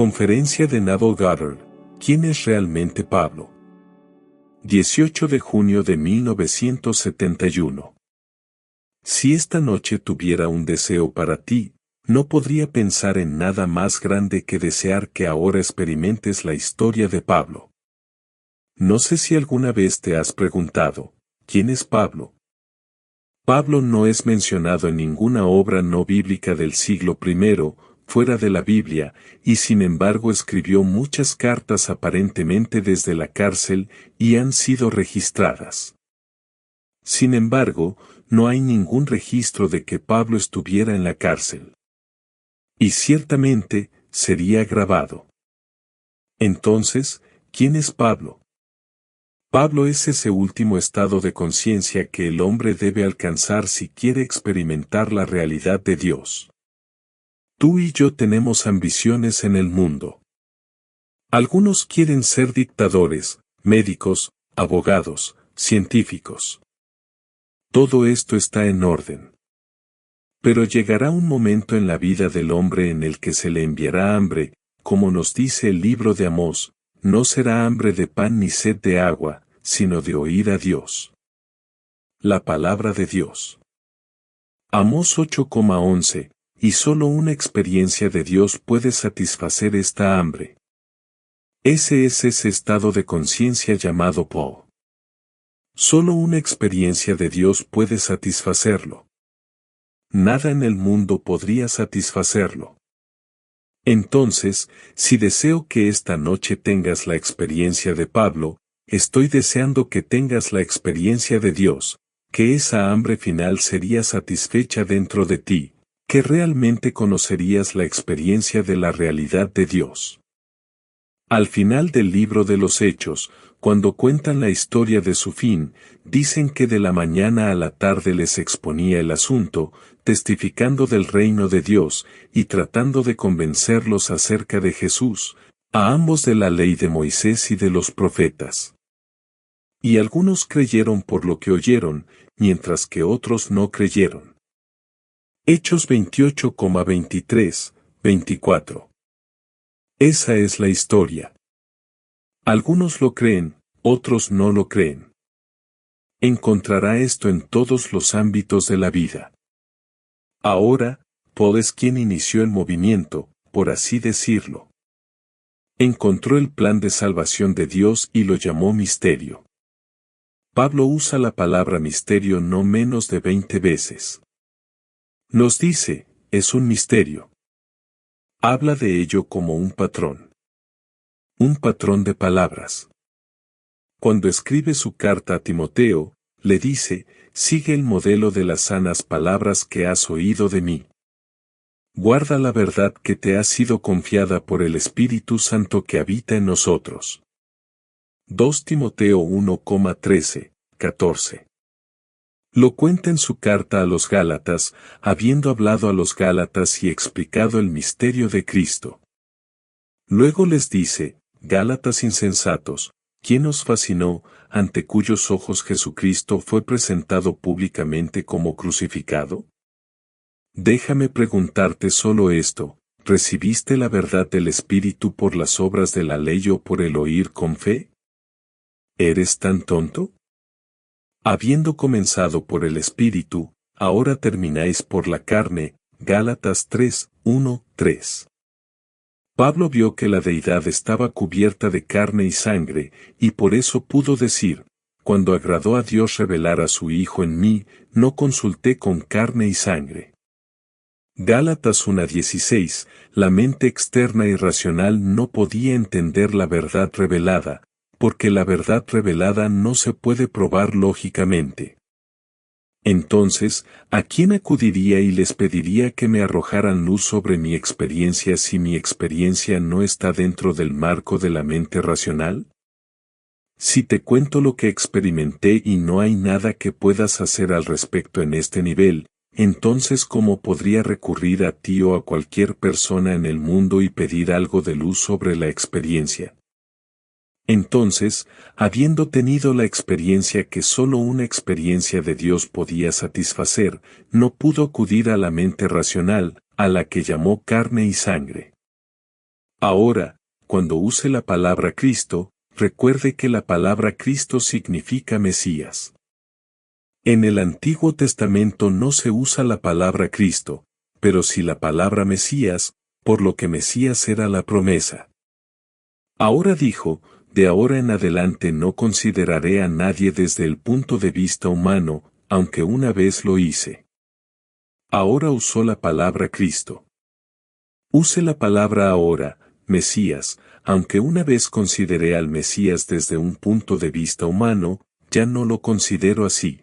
Conferencia de Neville Goddard. ¿Quién es realmente Pablo? 18 de junio de 1971. Si esta noche tuviera un deseo para ti, no podría pensar en nada más grande que desear que ahora experimentes la historia de Pablo. No sé si alguna vez te has preguntado, ¿quién es Pablo? Pablo no es mencionado en ninguna obra no bíblica del siglo I, fuera de la Biblia, y sin embargo escribió muchas cartas aparentemente desde la cárcel y han sido registradas. Sin embargo, no hay ningún registro de que Pablo estuviera en la cárcel. Y ciertamente, sería grabado. Entonces, ¿quién es Pablo? Pablo es ese último estado de conciencia que el hombre debe alcanzar si quiere experimentar la realidad de Dios. Tú y yo tenemos ambiciones en el mundo. Algunos quieren ser dictadores, médicos, abogados, científicos. Todo esto está en orden. Pero llegará un momento en la vida del hombre en el que se le enviará hambre, como nos dice el libro de Amós, no será hambre de pan ni sed de agua, sino de oír a Dios. La palabra de Dios. Amós 8,11. Y solo una experiencia de Dios puede satisfacer esta hambre. Ese es ese estado de conciencia llamado Po. Solo una experiencia de Dios puede satisfacerlo. Nada en el mundo podría satisfacerlo. Entonces, si deseo que esta noche tengas la experiencia de Pablo, estoy deseando que tengas la experiencia de Dios, que esa hambre final sería satisfecha dentro de ti, que realmente conocerías la experiencia de la realidad de Dios. Al final del libro de los Hechos, cuando cuentan la historia de su fin, dicen que de la mañana a la tarde les exponía el asunto, testificando del reino de Dios, y tratando de convencerlos acerca de Jesús, a ambos de la ley de Moisés y de los profetas. Y algunos creyeron por lo que oyeron, mientras que otros no creyeron. Hechos 28,23, 24. Esa es la historia. Algunos lo creen, otros no lo creen. Encontrará esto en todos los ámbitos de la vida. Ahora, Paul es quien inició el movimiento, por así decirlo. Encontró el plan de salvación de Dios y lo llamó misterio. Pablo usa la palabra misterio no menos de 20 veces. Nos dice, es un misterio. Habla de ello como un patrón. Un patrón de palabras. Cuando escribe su carta a Timoteo, le dice, sigue el modelo de las sanas palabras que has oído de mí. Guarda la verdad que te ha sido confiada por el Espíritu Santo que habita en nosotros. 2 Timoteo 1,13, 14. Lo cuenta en su carta a los Gálatas, habiendo hablado a los Gálatas y explicado el misterio de Cristo. Luego les dice, Gálatas insensatos, ¿quién os fascinó, ante cuyos ojos Jesucristo fue presentado públicamente como crucificado? Déjame preguntarte solo esto, ¿recibiste la verdad del Espíritu por las obras de la ley o por el oír con fe? ¿Eres tan tonto? Habiendo comenzado por el Espíritu, ahora termináis por la carne, Gálatas 3:1-3. Pablo vio que la deidad estaba cubierta de carne y sangre, y por eso pudo decir, cuando agradó a Dios revelar a su Hijo en mí, no consulté con carne y sangre. Gálatas 1:16, la mente externa y racional no podía entender la verdad revelada, porque la verdad revelada no se puede probar lógicamente. Entonces, ¿a quién acudiría y les pediría que me arrojaran luz sobre mi experiencia si mi experiencia no está dentro del marco de la mente racional? Si te cuento lo que experimenté y no hay nada que puedas hacer al respecto en este nivel, entonces ¿cómo podría recurrir a ti o a cualquier persona en el mundo y pedir algo de luz sobre la experiencia? Entonces, habiendo tenido la experiencia que solo una experiencia de Dios podía satisfacer, no pudo acudir a la mente racional, a la que llamó carne y sangre. Ahora, cuando use la palabra Cristo, recuerde que la palabra Cristo significa Mesías. En el Antiguo Testamento no se usa la palabra Cristo, pero sí la palabra Mesías, por lo que Mesías era la promesa. Ahora dijo, de ahora en adelante no consideraré a nadie desde el punto de vista humano, aunque una vez lo hice. Ahora usó la palabra Cristo. Use la palabra ahora, Mesías, aunque una vez consideré al Mesías desde un punto de vista humano, ya no lo considero así.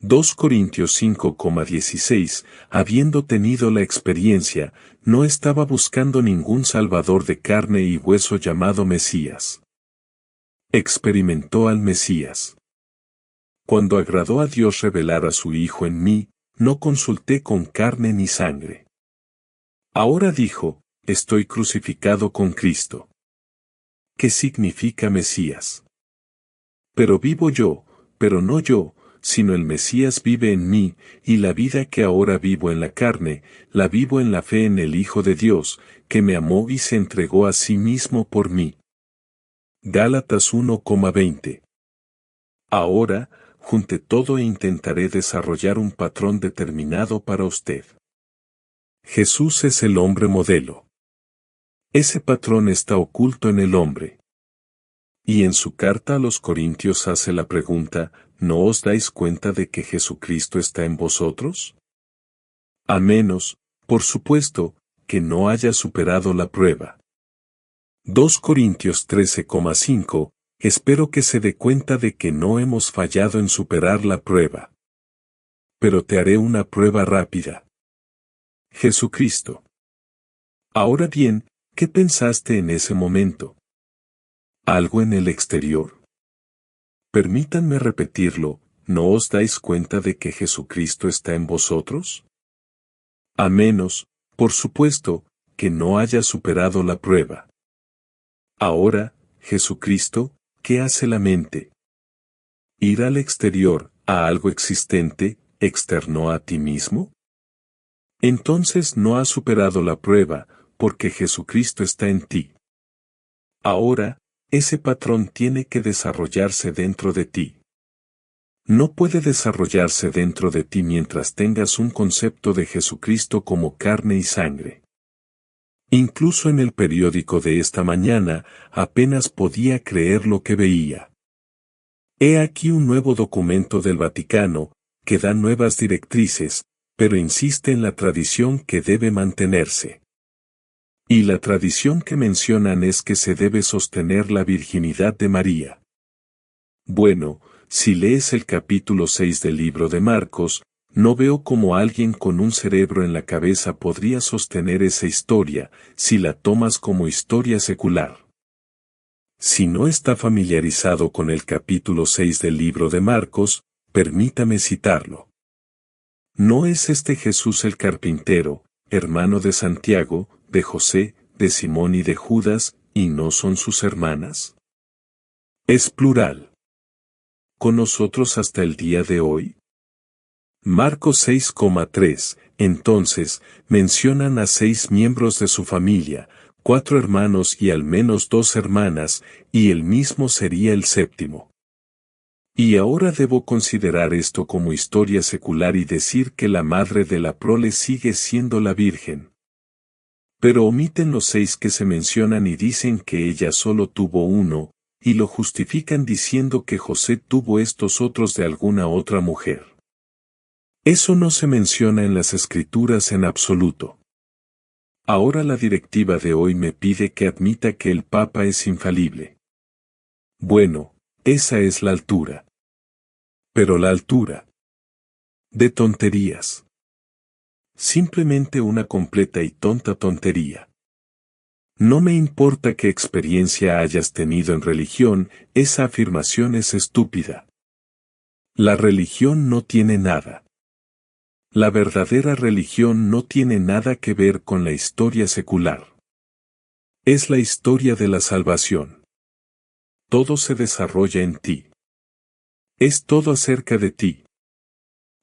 2 Corintios 5,16, habiendo tenido la experiencia, no estaba buscando ningún salvador de carne y hueso llamado Mesías. Experimentó al Mesías. Cuando agradó a Dios revelar a su Hijo en mí, no consulté con carne ni sangre. Ahora dijo, estoy crucificado con Cristo. ¿Qué significa Mesías? Pero vivo yo, pero no yo, sino el Mesías vive en mí, y la vida que ahora vivo en la carne, la vivo en la fe en el Hijo de Dios, que me amó y se entregó a sí mismo por mí. Gálatas 1,20. Ahora, junte todo e intentaré desarrollar un patrón determinado para usted. Jesús es el hombre modelo. Ese patrón está oculto en el hombre. Y en su carta a los Corintios hace la pregunta, ¿no os dais cuenta de que Jesucristo está en vosotros? A menos, por supuesto, que no haya superado la prueba. 2 Corintios 13,5, espero que se dé cuenta de que no hemos fallado en superar la prueba. Pero te haré una prueba rápida. Jesucristo. Ahora bien, ¿qué pensaste en ese momento? ¿Algo en el exterior? Permítanme repetirlo, ¿no os dais cuenta de que Jesucristo está en vosotros? A menos, por supuesto, que no haya superado la prueba. Ahora, Jesucristo, ¿qué hace la mente? ¿Ir al exterior, a algo existente, externo a ti mismo? Entonces no has superado la prueba, porque Jesucristo está en ti. Ahora, ese patrón tiene que desarrollarse dentro de ti. No puede desarrollarse dentro de ti mientras tengas un concepto de Jesucristo como carne y sangre. Incluso en el periódico de esta mañana, apenas podía creer lo que veía. He aquí un nuevo documento del Vaticano, que da nuevas directrices, pero insiste en la tradición que debe mantenerse. Y la tradición que mencionan es que se debe sostener la virginidad de María. Bueno, si lees el capítulo 6 del libro de Marcos, no veo cómo alguien con un cerebro en la cabeza podría sostener esa historia, si la tomas como historia secular. Si no está familiarizado con el capítulo 6 del libro de Marcos, permítame citarlo. ¿No es este Jesús el carpintero, hermano de Santiago, de José, de Simón y de Judas, y no son sus hermanas? Es plural. ¿Con nosotros hasta el día de hoy? Marcos 6,3, entonces, mencionan a 6 miembros de su familia, 4 hermanos y al menos 2 hermanas, y él mismo sería el séptimo. Y ahora debo considerar esto como historia secular y decir que la madre de la prole sigue siendo la Virgen. Pero omiten los 6 que se mencionan y dicen que ella solo tuvo uno, y lo justifican diciendo que José tuvo estos otros de alguna otra mujer. Eso no se menciona en las Escrituras en absoluto. Ahora la directiva de hoy me pide que admita que el Papa es infalible. Bueno, esa es la altura. Pero la altura. De tonterías. Simplemente una completa y tonta tontería. No me importa qué experiencia hayas tenido en religión, esa afirmación es estúpida. La religión no tiene nada. La verdadera religión no tiene nada que ver con la historia secular. Es la historia de la salvación. Todo se desarrolla en ti. Es todo acerca de ti.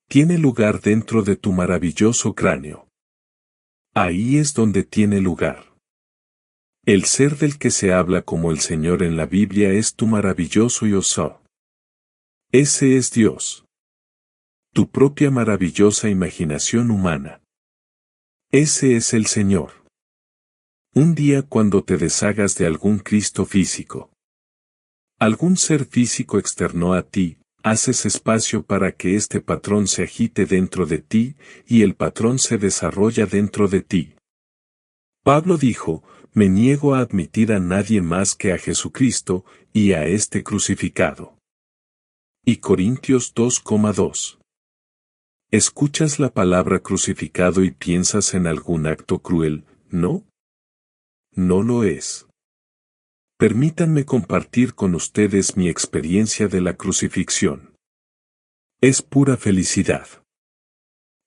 Tiene lugar dentro de tu maravilloso cráneo. Ahí es donde tiene lugar. El ser del que se habla como el Señor en la Biblia es tu maravilloso Yo-Soy. Ese es Dios. Tu propia maravillosa imaginación humana. Ese es el Señor. Un día cuando te deshagas de algún Cristo físico, algún ser físico externo a ti, haces espacio para que este patrón se agite dentro de ti y el patrón se desarrolla dentro de ti. Pablo dijo, me niego a admitir a nadie más que a Jesucristo y a este crucificado. Y Corintios 2,2. ¿Escuchas la palabra crucificado y piensas en algún acto cruel, no? No lo es. Permítanme compartir con ustedes mi experiencia de la crucifixión. Es pura felicidad.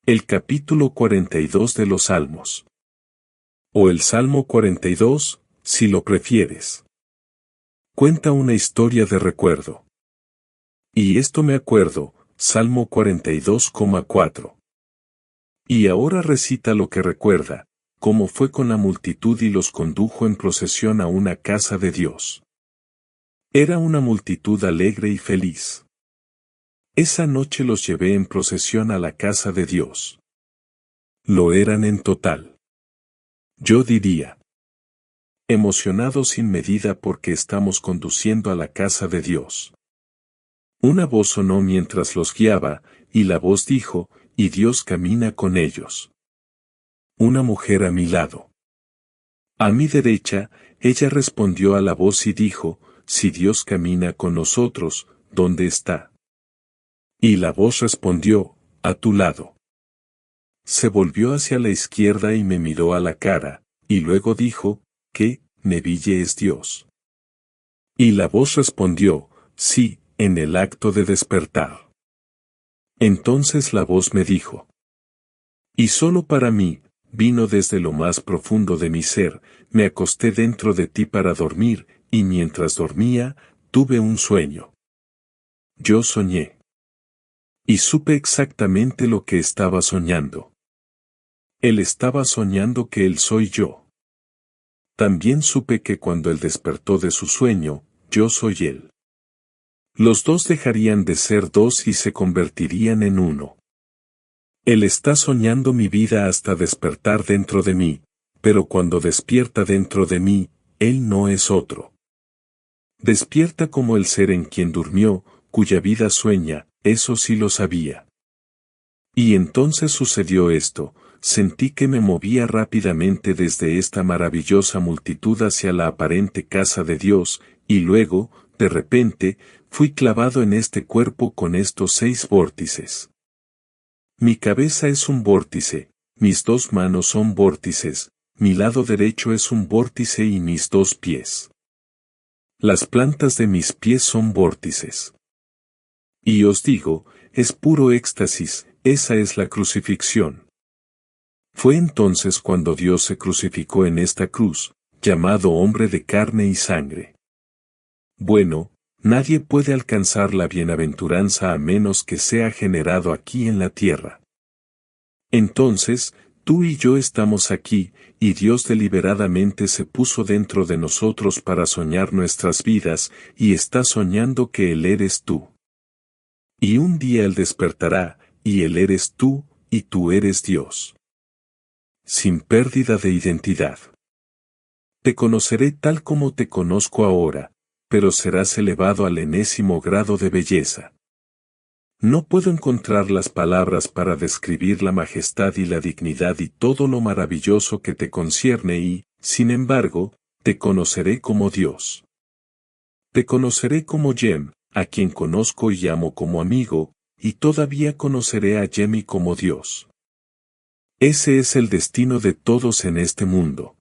El capítulo 42 de los Salmos. O el Salmo 42, si lo prefieres. Cuenta una historia de recuerdo. Y esto me acuerdo, Salmo 42,4. Y ahora recita lo que recuerda, cómo fue con la multitud y los condujo en procesión a una casa de Dios. Era una multitud alegre y feliz. Esa noche los llevé en procesión a la casa de Dios. Lo eran en total. Yo diría. Emocionados sin medida porque estamos conduciendo a la casa de Dios. Una voz sonó mientras los guiaba, y la voz dijo, y Dios camina con ellos. Una mujer a mi lado. A mi derecha, ella respondió a la voz y dijo, si Dios camina con nosotros, ¿dónde está? Y la voz respondió, a tu lado. Se volvió hacia la izquierda y me miró a la cara, y luego dijo, ¿qué, Neville es Dios? Y la voz respondió, sí, en el acto de despertar. Entonces la voz me dijo, y solo para mí, vino desde lo más profundo de mi ser, me acosté dentro de ti para dormir, y mientras dormía, tuve un sueño. Yo soñé. Y supe exactamente lo que estaba soñando. Él estaba soñando que él soy yo. También supe que cuando él despertó de su sueño, yo soy él. Los dos dejarían de ser dos y se convertirían en uno. Él está soñando mi vida hasta despertar dentro de mí, pero cuando despierta dentro de mí, él no es otro. Despierta como el ser en quien durmió, cuya vida sueña, eso sí lo sabía. Y entonces sucedió esto. Sentí que me movía rápidamente desde esta maravillosa multitud hacia la aparente casa de Dios, y luego, de repente, fui clavado en este cuerpo con estos 6 vórtices. Mi cabeza es un vórtice, mis 2 manos son vórtices, mi lado derecho es un vórtice y mis 2 pies. Las plantas de mis pies son vórtices. Y os digo, es puro éxtasis, esa es la crucifixión. Fue entonces cuando Dios se crucificó en esta cruz, llamado hombre de carne y sangre. Bueno, nadie puede alcanzar la bienaventuranza a menos que sea generado aquí en la tierra. Entonces, tú y yo estamos aquí, y Dios deliberadamente se puso dentro de nosotros para soñar nuestras vidas, y está soñando que Él eres tú. Y un día Él despertará, y Él eres tú, y tú eres Dios. Sin pérdida de identidad. Te conoceré tal como te conozco ahora, pero serás elevado al enésimo grado de belleza. No puedo encontrar las palabras para describir la majestad y la dignidad y todo lo maravilloso que te concierne y, sin embargo, te conoceré como Dios. Te conoceré como Jem, a quien conozco y amo como amigo, y todavía conoceré a Jemmy como Dios. Ese es el destino de todos en este mundo.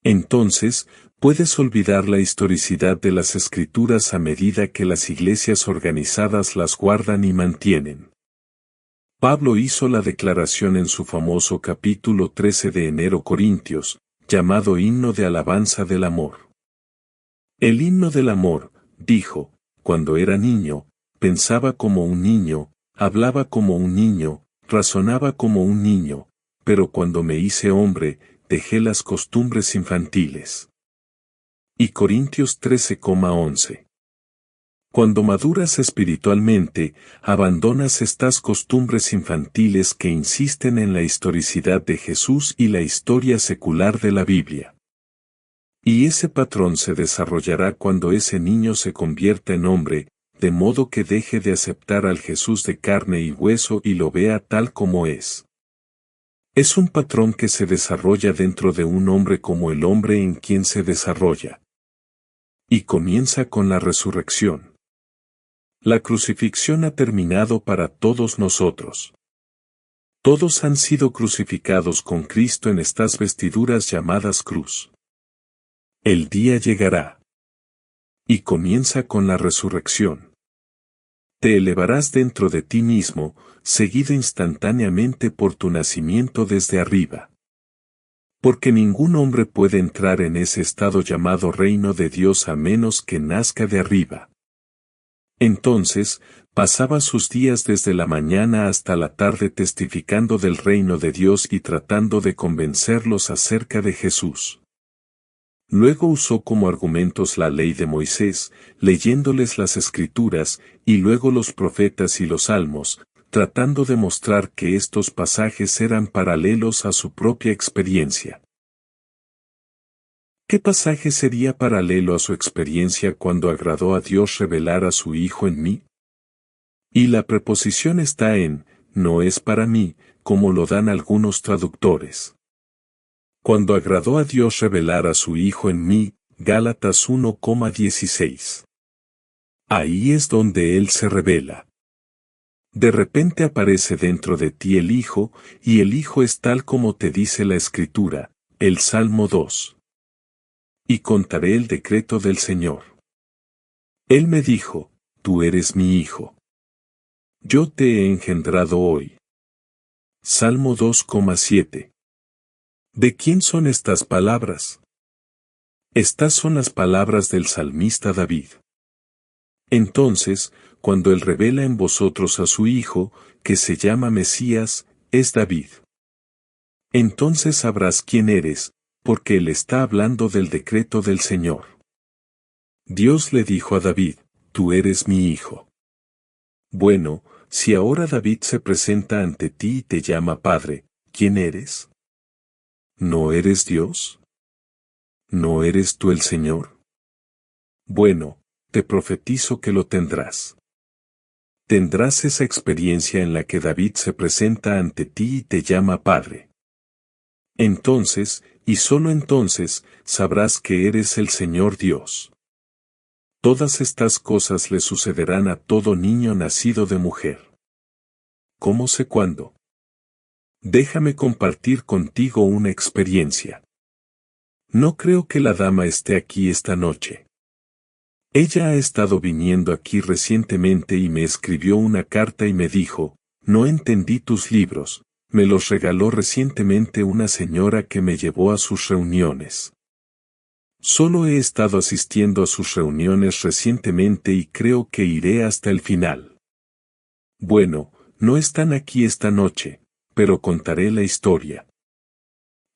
Entonces, puedes olvidar la historicidad de las escrituras a medida que las iglesias organizadas las guardan y mantienen. Pablo hizo la declaración en su famoso capítulo 13 de Enero Corintios, llamado Himno de Alabanza del Amor. El himno del amor, dijo, cuando era niño, pensaba como un niño, hablaba como un niño, razonaba como un niño, pero cuando me hice hombre, dejé las costumbres infantiles. Y Corintios 13,11. Cuando maduras espiritualmente, abandonas estas costumbres infantiles que insisten en la historicidad de Jesús y la historia secular de la Biblia. Y ese patrón se desarrollará cuando ese niño se convierta en hombre, de modo que deje de aceptar al Jesús de carne y hueso y lo vea tal como es. Es un patrón que se desarrolla dentro de un hombre como el hombre en quien se desarrolla. Y comienza con la resurrección. La crucifixión ha terminado para todos nosotros. Todos han sido crucificados con Cristo en estas vestiduras llamadas cruz. El día llegará. Y comienza con la resurrección. Te elevarás dentro de ti mismo, seguido instantáneamente por tu nacimiento desde arriba. Porque ningún hombre puede entrar en ese estado llamado reino de Dios a menos que nazca de arriba. Entonces, pasaba sus días desde la mañana hasta la tarde testificando del reino de Dios y tratando de convencerlos acerca de Jesús. Luego usó como argumentos la ley de Moisés, leyéndoles las Escrituras, y luego los profetas y los salmos, tratando de mostrar que estos pasajes eran paralelos a su propia experiencia. ¿Qué pasaje sería paralelo a su experiencia cuando agradó a Dios revelar a su Hijo en mí? Y la preposición está en, no es para mí, como lo dan algunos traductores. Cuando agradó a Dios revelar a su Hijo en mí, Gálatas 1,16. Ahí es donde Él se revela. De repente aparece dentro de ti el Hijo, y el Hijo es tal como te dice la Escritura, el Salmo 2. Y contaré el decreto del Señor. Él me dijo, tú eres mi Hijo. Yo te he engendrado hoy. Salmo 2,7. ¿De quién son estas palabras? Estas son las palabras del salmista David. Entonces, cuando Él revela en vosotros a su Hijo, que se llama Mesías, es David. Entonces sabrás quién eres, porque Él está hablando del decreto del Señor. Dios le dijo a David, tú eres mi hijo. Bueno, si ahora David se presenta ante ti y te llama Padre, ¿quién eres? ¿No eres Dios? ¿No eres tú el Señor? Bueno, te profetizo que lo tendrás. Tendrás esa experiencia en la que David se presenta ante ti y te llama Padre. Entonces, y solo entonces, sabrás que eres el Señor Dios. Todas estas cosas le sucederán a todo niño nacido de mujer. ¿Cómo sé cuándo? Déjame compartir contigo una experiencia. No creo que la dama esté aquí esta noche. Ella ha estado viniendo aquí recientemente y me escribió una carta y me dijo, no entendí tus libros. Me los regaló recientemente una señora que me llevó a sus reuniones. Solo he estado asistiendo a sus reuniones recientemente y creo que iré hasta el final. Bueno, no están aquí esta noche, pero contaré la historia.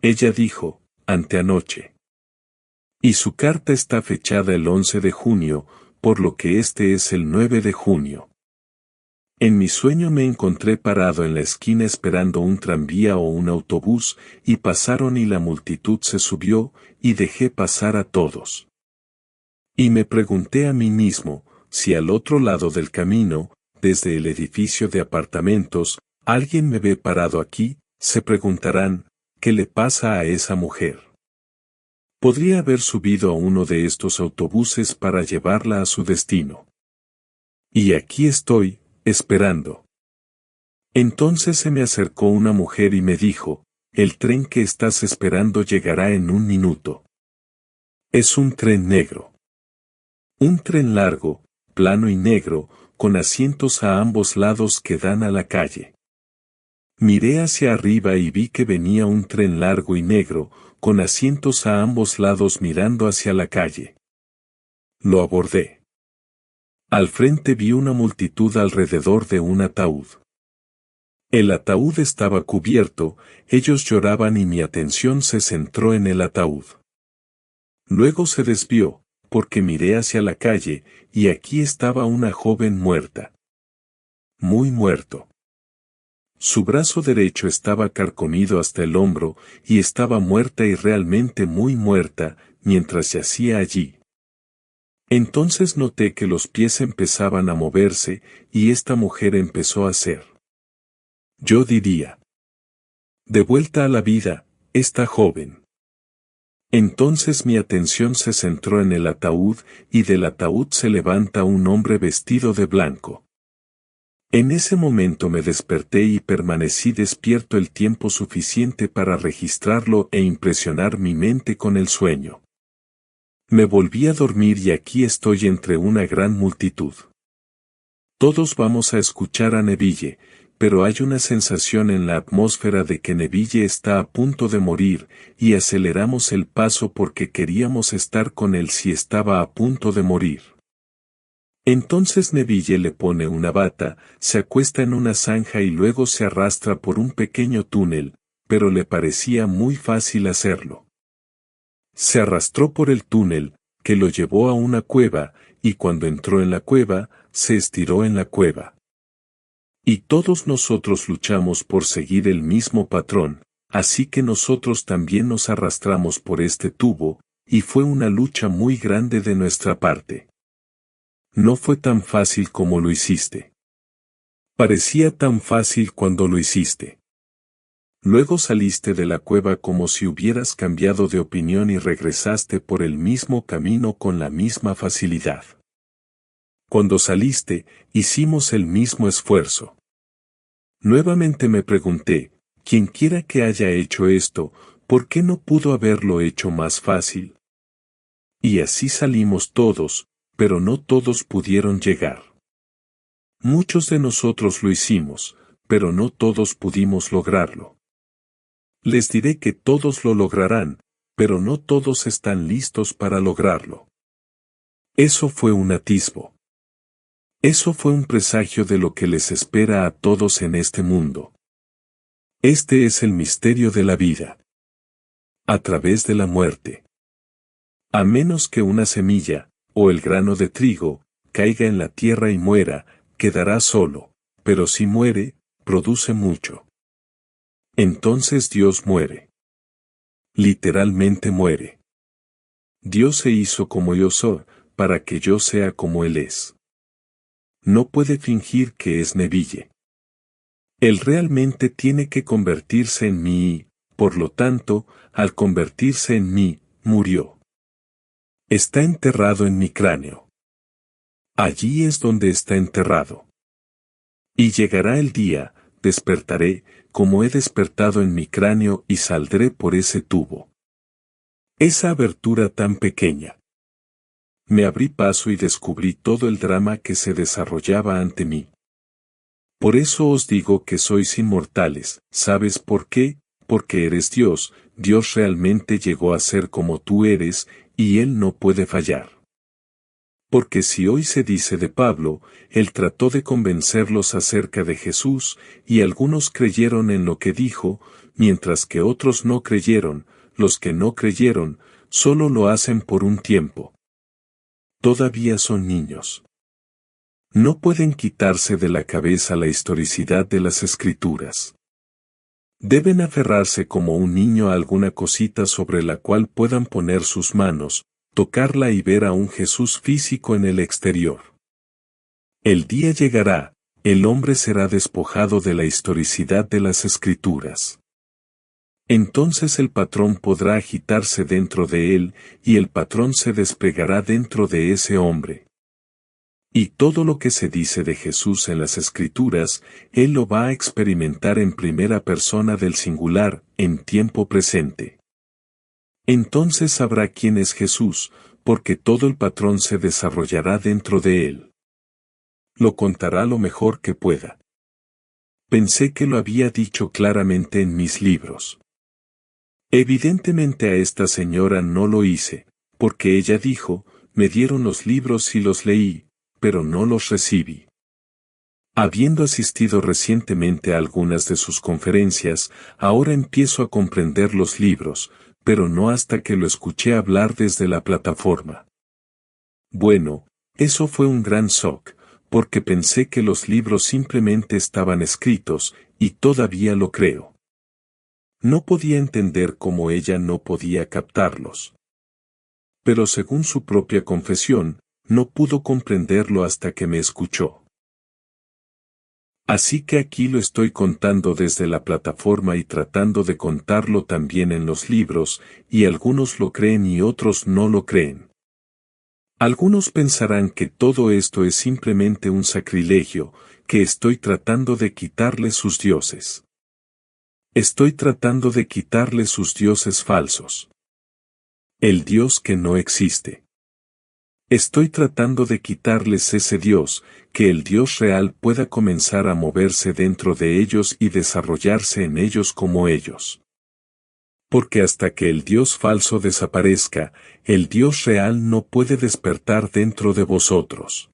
Ella dijo, anteanoche. Y su carta está fechada el 11 de junio, por lo que este es el 9 de junio. En mi sueño me encontré parado en la esquina esperando un tranvía o un autobús, y pasaron y la multitud se subió, y dejé pasar a todos. Y me pregunté a mí mismo, si al otro lado del camino, desde el edificio de apartamentos, alguien me ve parado aquí, se preguntarán, ¿qué le pasa a esa mujer? Podría haber subido a uno de estos autobuses para llevarla a su destino. Y aquí estoy, esperando. Entonces se me acercó una mujer y me dijo, el tren que estás esperando llegará en un minuto. Es un tren negro. Un tren largo, plano y negro, con asientos a ambos lados que dan a la calle. Miré hacia arriba y vi que venía un tren largo y negro, con asientos a ambos lados mirando hacia la calle. Lo abordé. Al frente vi una multitud alrededor de un ataúd. El ataúd estaba cubierto, ellos lloraban y mi atención se centró en el ataúd. Luego se desvió, porque miré hacia la calle, y aquí estaba una joven muerta. Muy muerto. Su brazo derecho estaba carcomido hasta el hombro, y estaba muerta y realmente muy muerta, mientras yacía allí. Entonces noté que los pies empezaban a moverse, y esta mujer empezó a hacer. Yo diría. De vuelta a la vida, esta joven. Entonces mi atención se centró en el ataúd, y del ataúd se levanta un hombre vestido de blanco. En ese momento me desperté y permanecí despierto el tiempo suficiente para registrarlo e impresionar mi mente con el sueño. Me volví a dormir y aquí estoy entre una gran multitud. Todos vamos a escuchar a Neville, pero hay una sensación en la atmósfera de que Neville está a punto de morir, y aceleramos el paso porque queríamos estar con él si estaba a punto de morir. Entonces Neville le pone una bata, se acuesta en una zanja y luego se arrastra por un pequeño túnel, pero le parecía muy fácil hacerlo. Se arrastró por el túnel, que lo llevó a una cueva, y cuando entró en la cueva, se estiró en la cueva. Y todos nosotros luchamos por seguir el mismo patrón, así que nosotros también nos arrastramos por este tubo, y fue una lucha muy grande de nuestra parte. No fue tan fácil como lo hiciste. Parecía tan fácil cuando lo hiciste. Luego saliste de la cueva como si hubieras cambiado de opinión y regresaste por el mismo camino con la misma facilidad. Cuando saliste, hicimos el mismo esfuerzo. Nuevamente me pregunté, quienquiera que haya hecho esto, ¿por qué no pudo haberlo hecho más fácil? Y así salimos todos, pero no todos pudieron llegar. Muchos de nosotros lo hicimos, pero no todos pudimos lograrlo. Les diré que todos lo lograrán, pero no todos están listos para lograrlo. Eso fue un atisbo. Eso fue un presagio de lo que les espera a todos en este mundo. Este es el misterio de la vida. A través de la muerte. A menos que una semilla, o el grano de trigo, caiga en la tierra y muera, quedará solo, pero si muere, produce mucho. Entonces Dios muere. Literalmente muere. Dios se hizo como yo soy, para que yo sea como Él es. No puede fingir que es Neville. Él realmente tiene que convertirse en mí y, por lo tanto, al convertirse en mí, murió. Está enterrado en mi cráneo. Allí es donde está enterrado. Y llegará el día, despertaré, como he despertado en mi cráneo y saldré por ese tubo. Esa abertura tan pequeña. Me abrí paso y descubrí todo el drama que se desarrollaba ante mí. Por eso os digo que sois inmortales, ¿sabes por qué? Porque eres Dios, Dios realmente llegó a ser como tú eres, y Él no puede fallar. Porque si hoy se dice de Pablo, él trató de convencerlos acerca de Jesús, y algunos creyeron en lo que dijo, mientras que otros no creyeron, los que no creyeron, solo lo hacen por un tiempo. Todavía son niños. No pueden quitarse de la cabeza la historicidad de las Escrituras. Deben aferrarse como un niño a alguna cosita sobre la cual puedan poner sus manos, tocarla y ver a un Jesús físico en el exterior. El día llegará, el hombre será despojado de la historicidad de las Escrituras. Entonces el patrón podrá agitarse dentro de él, y el patrón se desplegará dentro de ese hombre. Y todo lo que se dice de Jesús en las Escrituras, él lo va a experimentar en primera persona del singular, en tiempo presente. Entonces sabrá quién es Jesús, porque todo el patrón se desarrollará dentro de él. Lo contará lo mejor que pueda. Pensé que lo había dicho claramente en mis libros. Evidentemente a esta señora no lo hice, porque ella dijo, me dieron los libros y los leí, pero no los recibí. Habiendo asistido recientemente a algunas de sus conferencias, ahora empiezo a comprender los libros, pero no hasta que lo escuché hablar desde la plataforma. Bueno, eso fue un gran shock, porque pensé que los libros simplemente estaban escritos, y todavía lo creo. No podía entender cómo ella no podía captarlos. Pero según su propia confesión, no pudo comprenderlo hasta que me escuchó. Así que aquí lo estoy contando desde la plataforma y tratando de contarlo también en los libros, y algunos lo creen y otros no lo creen. Algunos pensarán que todo esto es simplemente un sacrilegio, que estoy tratando de quitarle sus dioses. Estoy tratando de quitarle sus dioses falsos. El Dios que no existe. Estoy tratando de quitarles ese Dios, que el Dios real pueda comenzar a moverse dentro de ellos y desarrollarse en ellos como ellos. Porque hasta que el Dios falso desaparezca, el Dios real no puede despertar dentro de vosotros.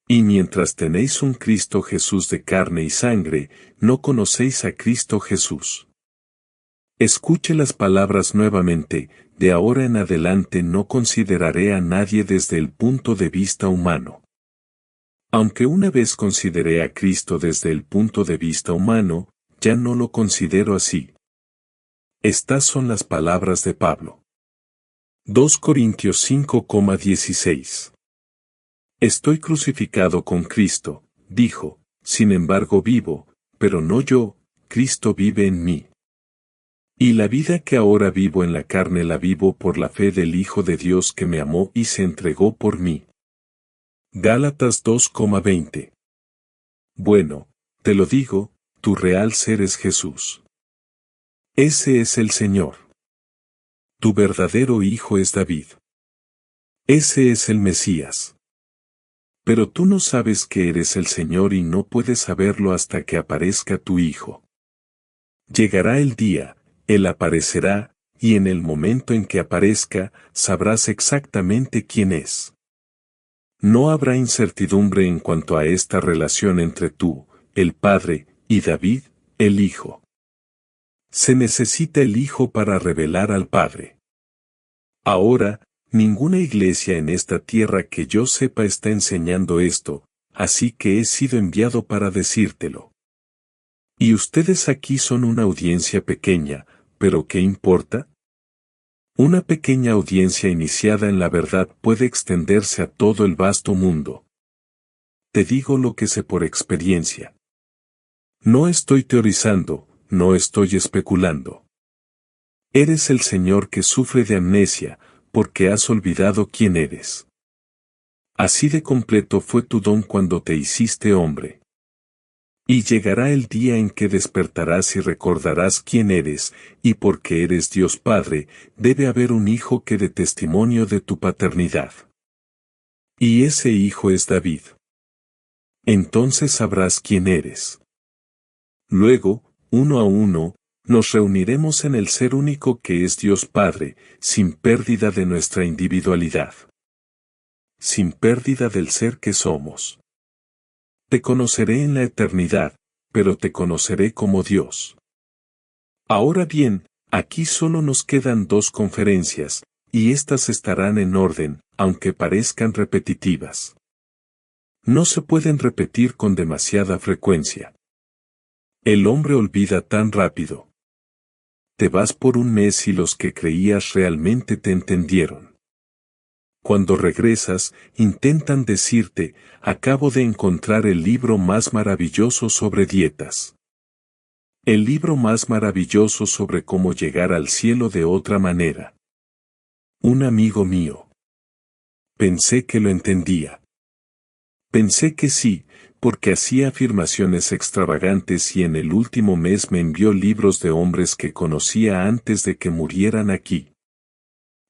Y mientras tenéis un Cristo Jesús de carne y sangre, no conocéis a Cristo Jesús. Escuche las palabras nuevamente: de ahora en adelante no consideraré a nadie desde el punto de vista humano. Aunque una vez consideré a Cristo desde el punto de vista humano, ya no lo considero así. Estas son las palabras de Pablo. 2 Corintios 5,16. Estoy crucificado con Cristo, dijo, sin embargo vivo, pero no yo, Cristo vive en mí. Y la vida que ahora vivo en la carne la vivo por la fe del Hijo de Dios que me amó y se entregó por mí. Gálatas 2,20. Bueno, te lo digo, tu real ser es Jesús. Ese es el Señor. Tu verdadero hijo es David. Ese es el Mesías. Pero tú no sabes que eres el Señor y no puedes saberlo hasta que aparezca tu Hijo. Llegará el día, Él aparecerá, y en el momento en que aparezca, sabrás exactamente quién es. No habrá incertidumbre en cuanto a esta relación entre tú, el Padre, y David, el Hijo. Se necesita el Hijo para revelar al Padre. Ahora, ninguna iglesia en esta tierra que yo sepa está enseñando esto, así que he sido enviado para decírtelo. Y ustedes aquí son una audiencia pequeña, pero ¿qué importa? Una pequeña audiencia iniciada en la verdad puede extenderse a todo el vasto mundo. Te digo lo que sé por experiencia. No estoy teorizando, no estoy especulando. Eres el Señor que sufre de amnesia, porque has olvidado quién eres. Así de completo fue tu don cuando te hiciste hombre. Y llegará el día en que despertarás y recordarás quién eres, y porque eres Dios Padre, debe haber un Hijo que dé testimonio de tu paternidad. Y ese Hijo es David. Entonces sabrás quién eres. Luego, uno a uno, nos reuniremos en el ser único que es Dios Padre, sin pérdida de nuestra individualidad. Sin pérdida del ser que somos. Te conoceré en la eternidad, pero te conoceré como Dios. Ahora bien, aquí solo nos quedan 2 conferencias, y estas estarán en orden, aunque parezcan repetitivas. No se pueden repetir con demasiada frecuencia. El hombre olvida tan rápido. Te vas por un mes y los que creías realmente te entendieron. Cuando regresas, intentan decirte: acabo de encontrar el libro más maravilloso sobre dietas. El libro más maravilloso sobre cómo llegar al cielo de otra manera. Un amigo mío. Pensé que lo entendía. Pensé que sí, porque hacía afirmaciones extravagantes y en el último mes me envió libros de hombres que conocía antes de que murieran aquí.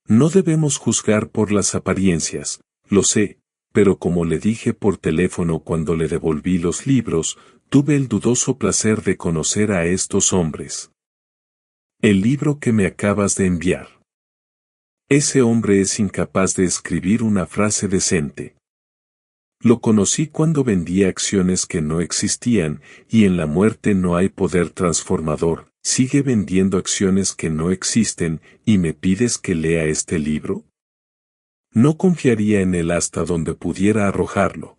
No debemos juzgar por las apariencias, lo sé, pero como le dije por teléfono cuando le devolví los libros, tuve el dudoso placer de conocer a estos hombres. El libro que me acabas de enviar. Ese hombre es incapaz de escribir una frase decente. Lo conocí cuando vendía acciones que no existían, y en la muerte no hay poder transformador, sigue vendiendo acciones que no existen y me pides que lea este libro? No confiaría en él hasta donde pudiera arrojarlo.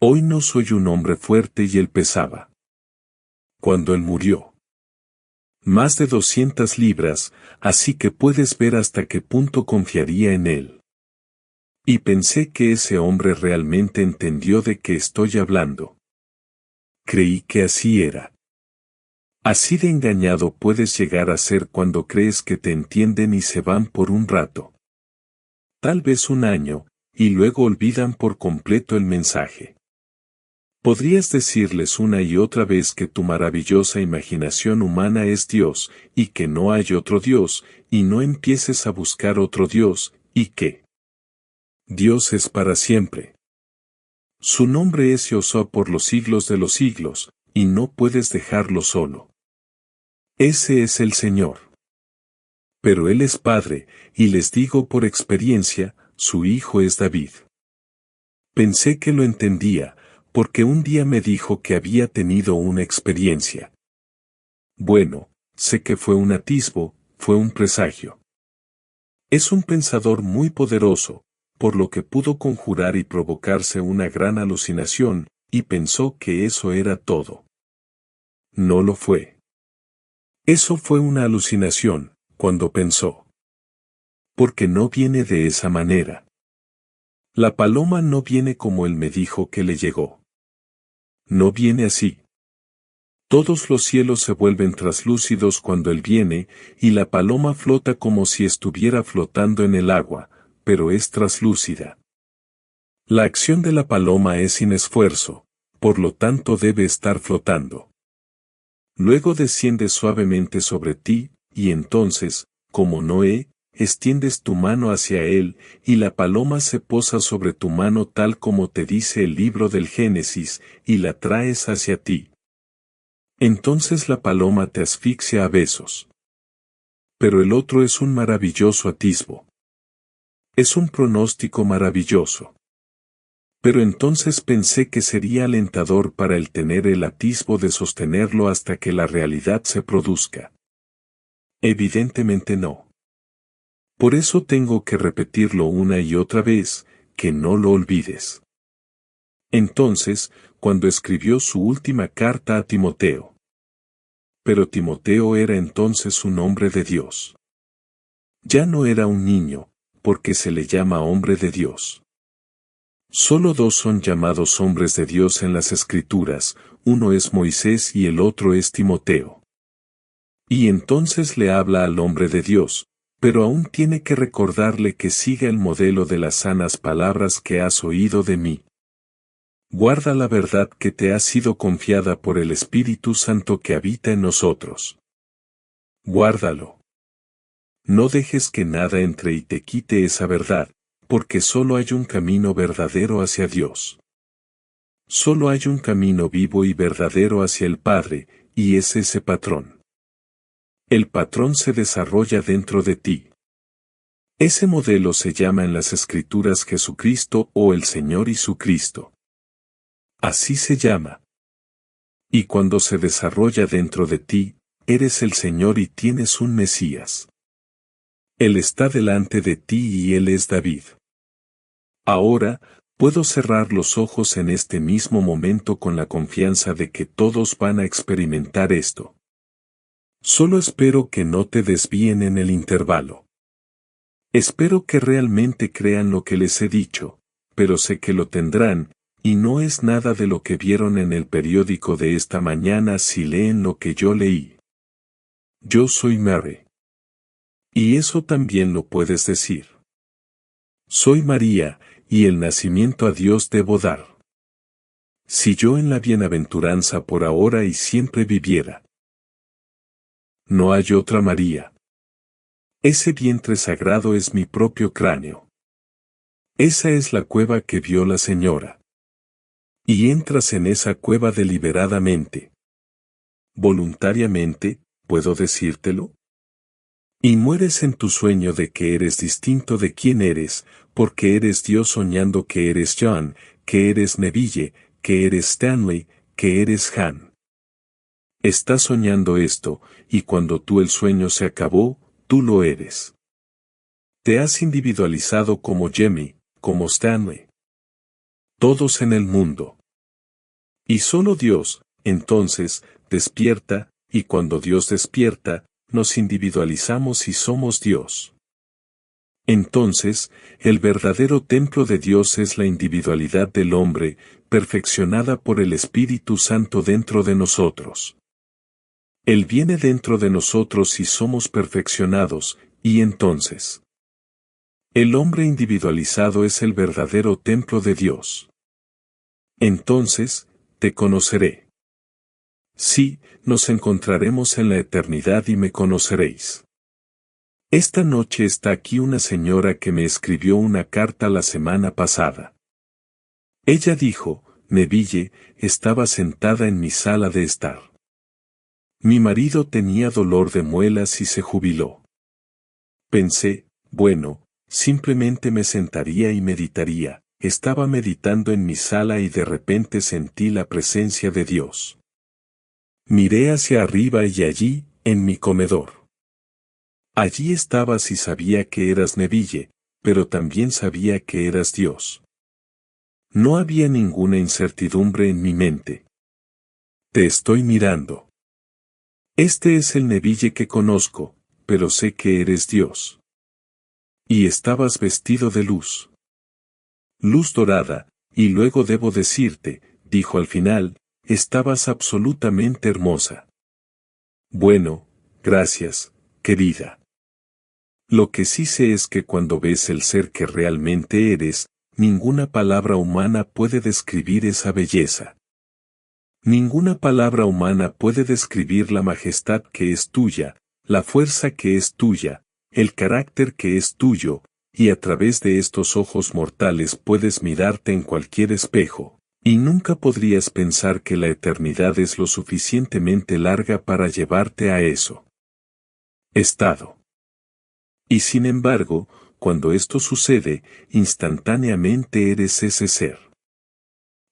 Hoy no soy un hombre fuerte y él pesaba. Cuando él murió, más de 200 libras, así que puedes ver hasta qué punto confiaría en él. Y pensé que ese hombre realmente entendió de qué estoy hablando. Creí que así era. Así de engañado puedes llegar a ser cuando crees que te entienden y se van por un rato. Tal vez un año, y luego olvidan por completo el mensaje. Podrías decirles una y otra vez que tu maravillosa imaginación humana es Dios, y que no hay otro Dios, y no empieces a buscar otro Dios, y que Dios es para siempre. Su nombre es Jehová por los siglos de los siglos, y no puedes dejarlo solo. Ese es el Señor. Pero Él es Padre, y les digo por experiencia, su hijo es David. Pensé que lo entendía, porque un día me dijo que había tenido una experiencia. Bueno, sé que fue un atisbo, fue un presagio. Es un pensador muy poderoso, por lo que pudo conjurar y provocarse una gran alucinación, y pensó que eso era todo. No lo fue. Eso fue una alucinación, cuando pensó. Porque no viene de esa manera. La paloma no viene como él me dijo que le llegó. No viene así. Todos los cielos se vuelven traslúcidos cuando él viene, y la paloma flota como si estuviera flotando en el agua, pero es traslúcida. La acción de la paloma es sin esfuerzo, por lo tanto debe estar flotando. Luego desciende suavemente sobre ti, y entonces, como Noé, extiendes tu mano hacia él, y la paloma se posa sobre tu mano tal como te dice el libro del Génesis, y la traes hacia ti. Entonces la paloma te asfixia a besos. Pero el otro es un maravilloso atisbo. Es un pronóstico maravilloso. Pero entonces pensé que sería alentador para él tener el atisbo de sostenerlo hasta que la realidad se produzca. Evidentemente no. Por eso tengo que repetirlo una y otra vez, que no lo olvides. Entonces, cuando escribió su última carta a Timoteo. Pero Timoteo era entonces un hombre de Dios. Ya no era un niño, porque se le llama hombre de Dios. Solo dos son llamados hombres de Dios en las Escrituras, uno es Moisés y el otro es Timoteo. Y entonces le habla al hombre de Dios, pero aún tiene que recordarle que siga el modelo de las sanas palabras que has oído de mí. Guarda la verdad que te ha sido confiada por el Espíritu Santo que habita en nosotros. Guárdalo. No dejes que nada entre y te quite esa verdad, porque solo hay un camino verdadero hacia Dios. Solo hay un camino vivo y verdadero hacia el Padre, y es ese patrón. El patrón se desarrolla dentro de ti. Ese modelo se llama en las Escrituras Jesucristo o el Señor y su Cristo. Así se llama. Y cuando se desarrolla dentro de ti, eres el Señor y tienes un Mesías. Él está delante de ti y Él es David. Ahora, puedo cerrar los ojos en este mismo momento con la confianza de que todos van a experimentar esto. Solo espero que no te desvíen en el intervalo. Espero que realmente crean lo que les he dicho, pero sé que lo tendrán, y no es nada de lo que vieron en el periódico de esta mañana si leen lo que yo leí. Yo soy Mary. Y eso también lo puedes decir. Soy María, y el nacimiento a Dios debo dar. Si yo en la bienaventuranza por ahora y siempre viviera. No hay otra María. Ese vientre sagrado es mi propio cráneo. Esa es la cueva que vio la señora. Y entras en esa cueva deliberadamente. Voluntariamente, ¿puedo decírtelo? Y mueres en tu sueño de que eres distinto de quién eres, porque eres Dios soñando que eres John, que eres Neville, que eres Stanley, que eres Han. Estás soñando esto, y cuando el sueño se acabó, tú lo eres. Te has individualizado como Jimmy, como Stanley. Todos en el mundo. Y solo Dios, entonces, despierta, y cuando Dios despierta, nos individualizamos y somos Dios. Entonces, el verdadero templo de Dios es la individualidad del hombre, perfeccionada por el Espíritu Santo dentro de nosotros. Él viene dentro de nosotros y somos perfeccionados, y entonces, el hombre individualizado es el verdadero templo de Dios. Entonces, te conoceré. Sí, nos encontraremos en la eternidad y me conoceréis. Esta noche está aquí una señora que me escribió una carta la semana pasada. Ella dijo, Neville, estaba sentada en mi sala de estar. Mi marido tenía dolor de muelas y se jubiló. Pensé, bueno, simplemente me sentaría y meditaría. Estaba meditando en mi sala y de repente sentí la presencia de Dios. Miré hacia arriba y allí, en mi comedor. Allí estabas y sabía que eras Neville, pero también sabía que eras Dios. No había ninguna incertidumbre en mi mente. Te estoy mirando. Este es el Neville que conozco, pero sé que eres Dios. Y estabas vestido de luz. Luz dorada, y luego debo decirte, dijo al final, estabas absolutamente hermosa. Bueno, gracias, querida. Lo que sí sé es que cuando ves el ser que realmente eres, ninguna palabra humana puede describir esa belleza. Ninguna palabra humana puede describir la majestad que es tuya, la fuerza que es tuya, el carácter que es tuyo, y a través de estos ojos mortales puedes mirarte en cualquier espejo, y nunca podrías pensar que la eternidad es lo suficientemente larga para llevarte a eso. Estado. Y sin embargo, cuando esto sucede, instantáneamente eres ese ser.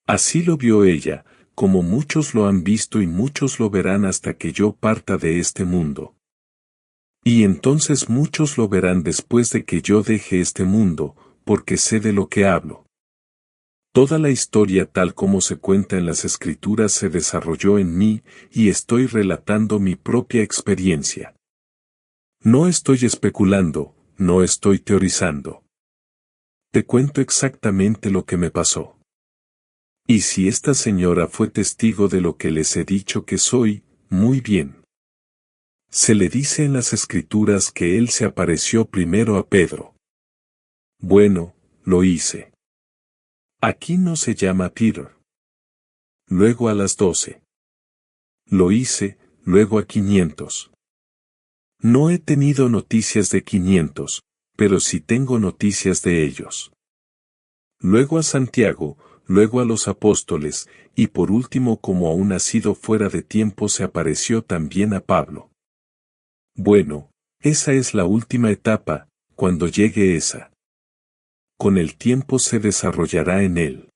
Así lo vio ella, como muchos lo han visto y muchos lo verán hasta que yo parta de este mundo. Y entonces muchos lo verán después de que yo deje este mundo, porque sé de lo que hablo. Toda la historia tal como se cuenta en las escrituras se desarrolló en mí, y estoy relatando mi propia experiencia. No estoy especulando, no estoy teorizando. Te cuento exactamente lo que me pasó. Y si esta señora fue testigo de lo que les he dicho que soy, muy bien. Se le dice en las escrituras que él se apareció primero a Pedro. Bueno, lo hice. Aquí no se llama Peter. Luego a las 12. Lo hice, luego a 500. No he tenido noticias de 500, pero sí tengo noticias de ellos. Luego a Santiago, luego a los apóstoles, y por último como a un nacido fuera de tiempo se apareció también a Pablo. Bueno, esa es la última etapa, cuando llegue esa. Con el tiempo se desarrollará en él.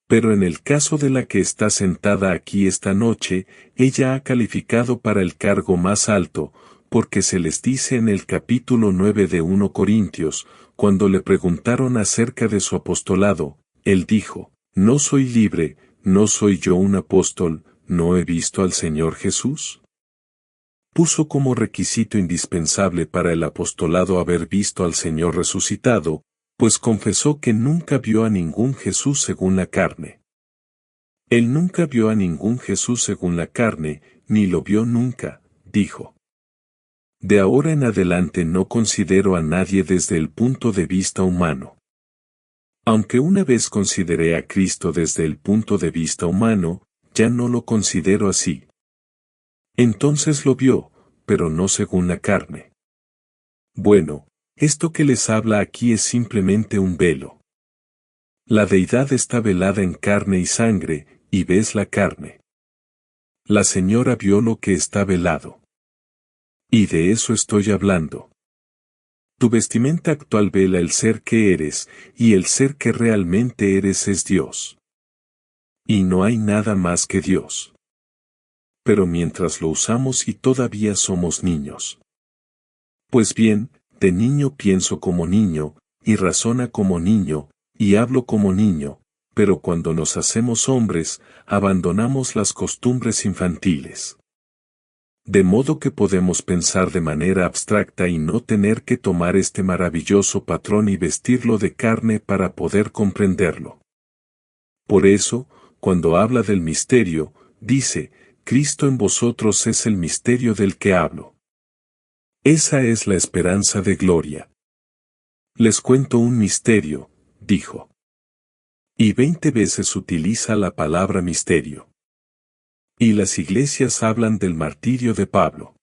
Pero en el caso de la que está sentada aquí esta noche, ella ha calificado para el cargo más alto, porque se les dice en el capítulo 9 de 1 Corintios, cuando le preguntaron acerca de su apostolado, él dijo, ¿no soy libre, no soy yo un apóstol, no he visto al Señor Jesús? Puso como requisito indispensable para el apostolado haber visto al Señor resucitado, pues confesó que nunca vio a ningún Jesús según la carne. Él nunca vio a ningún Jesús según la carne, ni lo vio nunca, dijo. De ahora en adelante no considero a nadie desde el punto de vista humano. Aunque una vez consideré a Cristo desde el punto de vista humano, ya no lo considero así. Entonces lo vio, pero no según la carne. Bueno, esto que les habla aquí es simplemente un velo. La deidad está velada en carne y sangre, y ves la carne. La señora vio lo que está velado. Y de eso estoy hablando. Tu vestimenta actual vela el ser que eres, y el ser que realmente eres es Dios. Y no hay nada más que Dios. pero mientras lo usamos y todavía somos niños. Pues bien, de niño pienso como niño, y razona como niño, y hablo como niño, pero cuando nos hacemos hombres, abandonamos las costumbres infantiles. De modo que podemos pensar de manera abstracta y no tener que tomar este maravilloso patrón y vestirlo de carne para poder comprenderlo. Por eso, cuando habla del misterio, dice, Cristo en vosotros es el misterio del que hablo. Esa es la esperanza de gloria. Les cuento un misterio, dijo. Y 20 veces utiliza la palabra misterio. Y las iglesias hablan del martirio de Pablo.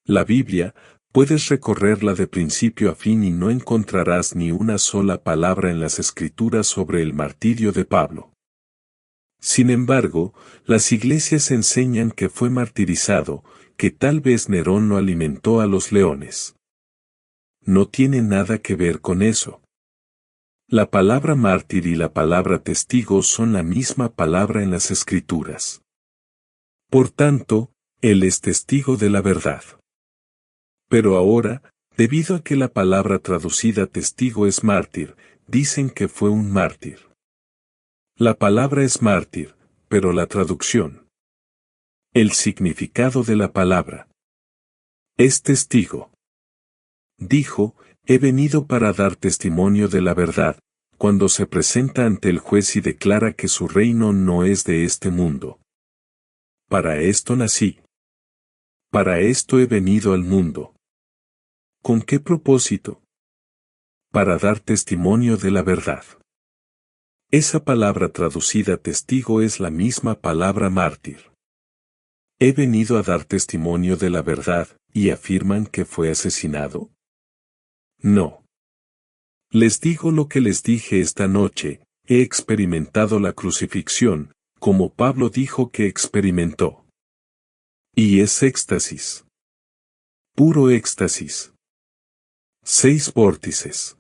La Biblia, puedes recorrerla de principio a fin y no encontrarás ni una sola palabra en las Escrituras sobre el martirio de Pablo. Sin embargo, las iglesias enseñan que fue martirizado, que tal vez Nerón lo alimentó a los leones. No tiene nada que ver con eso. La palabra mártir y la palabra testigo son la misma palabra en las Escrituras. Por tanto, él es testigo de la verdad. Pero ahora, debido a que la palabra traducida testigo es mártir, dicen que fue un mártir. La palabra es mártir, pero la traducción. El significado de la palabra. Es testigo. Dijo, he venido para dar testimonio de la verdad, cuando se presenta ante el juez y declara que su reino no es de este mundo. Para esto nací. Para esto he venido al mundo. ¿Con qué propósito? Para dar testimonio de la verdad. Esa palabra traducida testigo es la misma palabra mártir. He venido a dar testimonio de la verdad, ¿y afirman que fue asesinado? No. Les digo lo que les dije esta noche, he experimentado la crucifixión, como Pablo dijo que experimentó. Y es éxtasis. Puro éxtasis. 6 vórtices.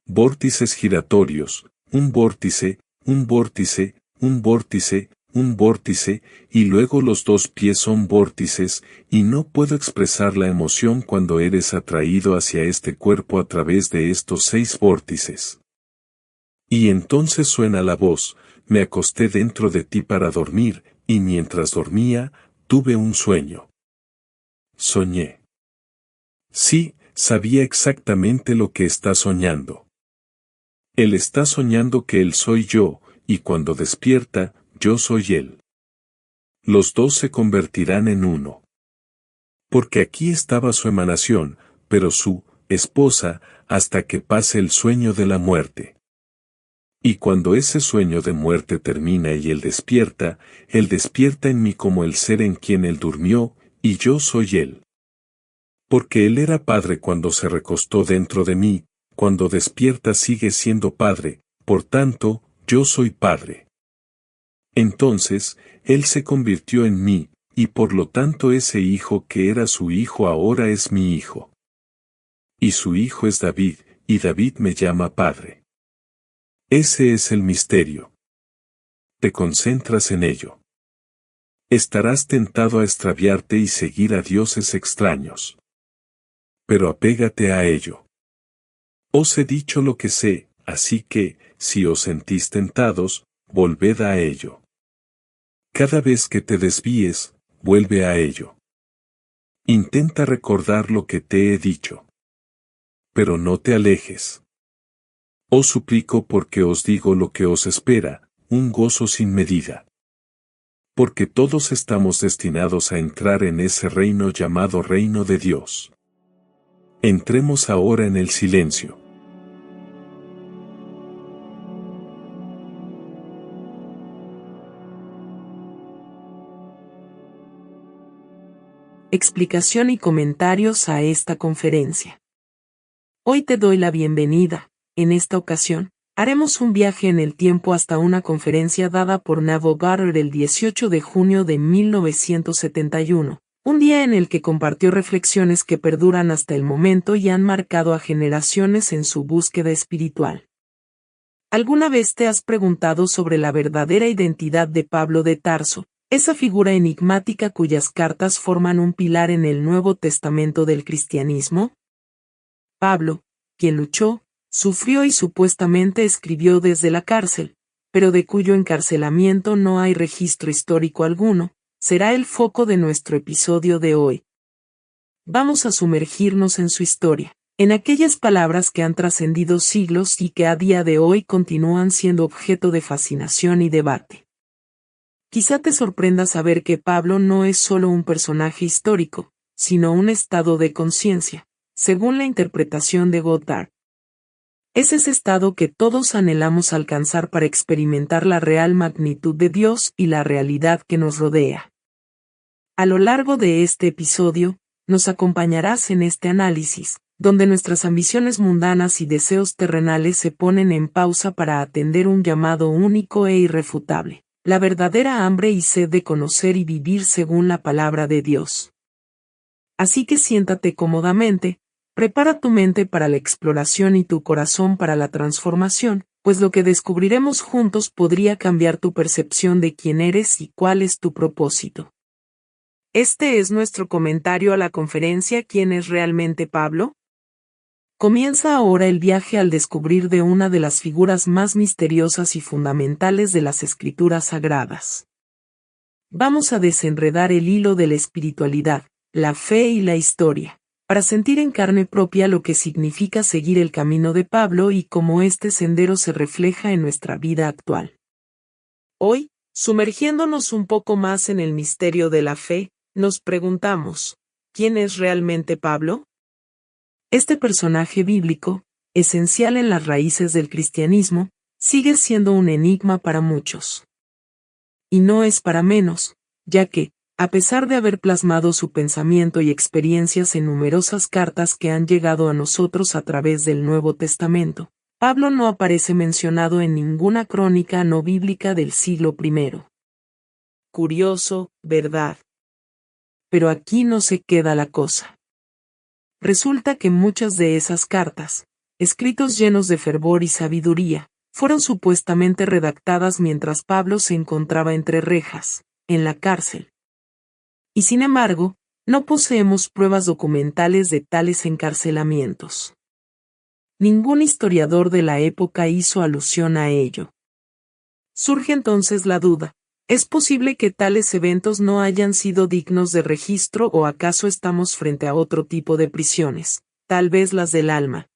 Vórtices giratorios, un vórtice, un vórtice, un vórtice, un vórtice, y luego los 2 pies son vórtices, y no puedo expresar la emoción cuando eres atraído hacia este cuerpo a través de estos 6 vórtices. Y entonces suena la voz, me acosté dentro de ti para dormir, y mientras dormía, tuve un sueño. Soñé. Sí, sabía exactamente lo que está soñando. Él está soñando que él soy yo, y cuando despierta, yo soy él. Los 2 se convertirán en uno. Porque aquí estaba su emanación, pero su esposa, hasta que pase el sueño de la muerte. Y cuando ese sueño de muerte termina y él despierta en mí como el ser en quien él durmió, y yo soy él. Porque él era padre cuando se recostó dentro de mí, cuando despierta sigue siendo padre, por tanto, yo soy padre. Entonces, él se convirtió en mí, y por lo tanto ese hijo que era su hijo ahora es mi hijo. Y su hijo es David, y David me llama padre. Ese es el misterio. Te concentras en ello. Estarás tentado a extraviarte y seguir a dioses extraños. Pero apégate a ello. Os he dicho lo que sé, así que, si os sentís tentados, volved a ello. Cada vez que te desvíes, vuelve a ello. Intenta recordar lo que te he dicho. Pero no te alejes. Os suplico porque os digo lo que os espera, un gozo sin medida. Porque todos estamos destinados a entrar en ese reino llamado reino de Dios. Entremos ahora en el silencio. Explicación y comentarios a esta conferencia. Hoy te doy la bienvenida. En esta ocasión, haremos un viaje en el tiempo hasta una conferencia dada por Neville Goddard el 18 de junio de 1971, un día en el que compartió reflexiones que perduran hasta el momento y han marcado a generaciones en su búsqueda espiritual. ¿Alguna vez te has preguntado sobre la verdadera identidad de Pablo de Tarso, esa figura enigmática cuyas cartas forman un pilar en el Nuevo Testamento del cristianismo? Pablo, quien luchó, sufrió y supuestamente escribió desde la cárcel, pero de cuyo encarcelamiento no hay registro histórico alguno, será el foco de nuestro episodio de hoy. Vamos a sumergirnos en su historia, en aquellas palabras que han trascendido siglos y que a día de hoy continúan siendo objeto de fascinación y debate. Quizá te sorprenda saber que Pablo no es solo un personaje histórico, sino un estado de conciencia, según la interpretación de Goddard. Es ese estado que todos anhelamos alcanzar para experimentar la real magnitud de Dios y la realidad que nos rodea. A lo largo de este episodio, nos acompañarás en este análisis, donde nuestras ambiciones mundanas y deseos terrenales se ponen en pausa para atender un llamado único e irrefutable, la verdadera hambre y sed de conocer y vivir según la palabra de Dios. Así que siéntate cómodamente, prepara tu mente para la exploración y tu corazón para la transformación, pues lo que descubriremos juntos podría cambiar tu percepción de quién eres y cuál es tu propósito. Este es nuestro comentario a la conferencia ¿Quién es realmente Pablo? Comienza ahora el viaje al descubrir de una de las figuras más misteriosas y fundamentales de las Escrituras Sagradas. Vamos a desenredar el hilo de la espiritualidad, la fe y la historia, para sentir en carne propia lo que significa seguir el camino de Pablo y cómo este sendero se refleja en nuestra vida actual. Hoy, sumergiéndonos un poco más en el misterio de la fe, nos preguntamos, ¿quién es realmente Pablo? Este personaje bíblico, esencial en las raíces del cristianismo, sigue siendo un enigma para muchos. Y no es para menos, ya que, a pesar de haber plasmado su pensamiento y experiencias en numerosas cartas que han llegado a nosotros a través del Nuevo Testamento, Pablo no aparece mencionado en ninguna crónica no bíblica del siglo I. Curioso, ¿verdad? Pero aquí no se queda la cosa. Resulta que muchas de esas cartas, escritos llenos de fervor y sabiduría, fueron supuestamente redactadas mientras Pablo se encontraba entre rejas, en la cárcel. Y sin embargo, no poseemos pruebas documentales de tales encarcelamientos. Ningún historiador de la época hizo alusión a ello. Surge entonces la duda, ¿es posible que tales eventos no hayan sido dignos de registro o acaso estamos frente a otro tipo de prisiones, tal vez las del alma?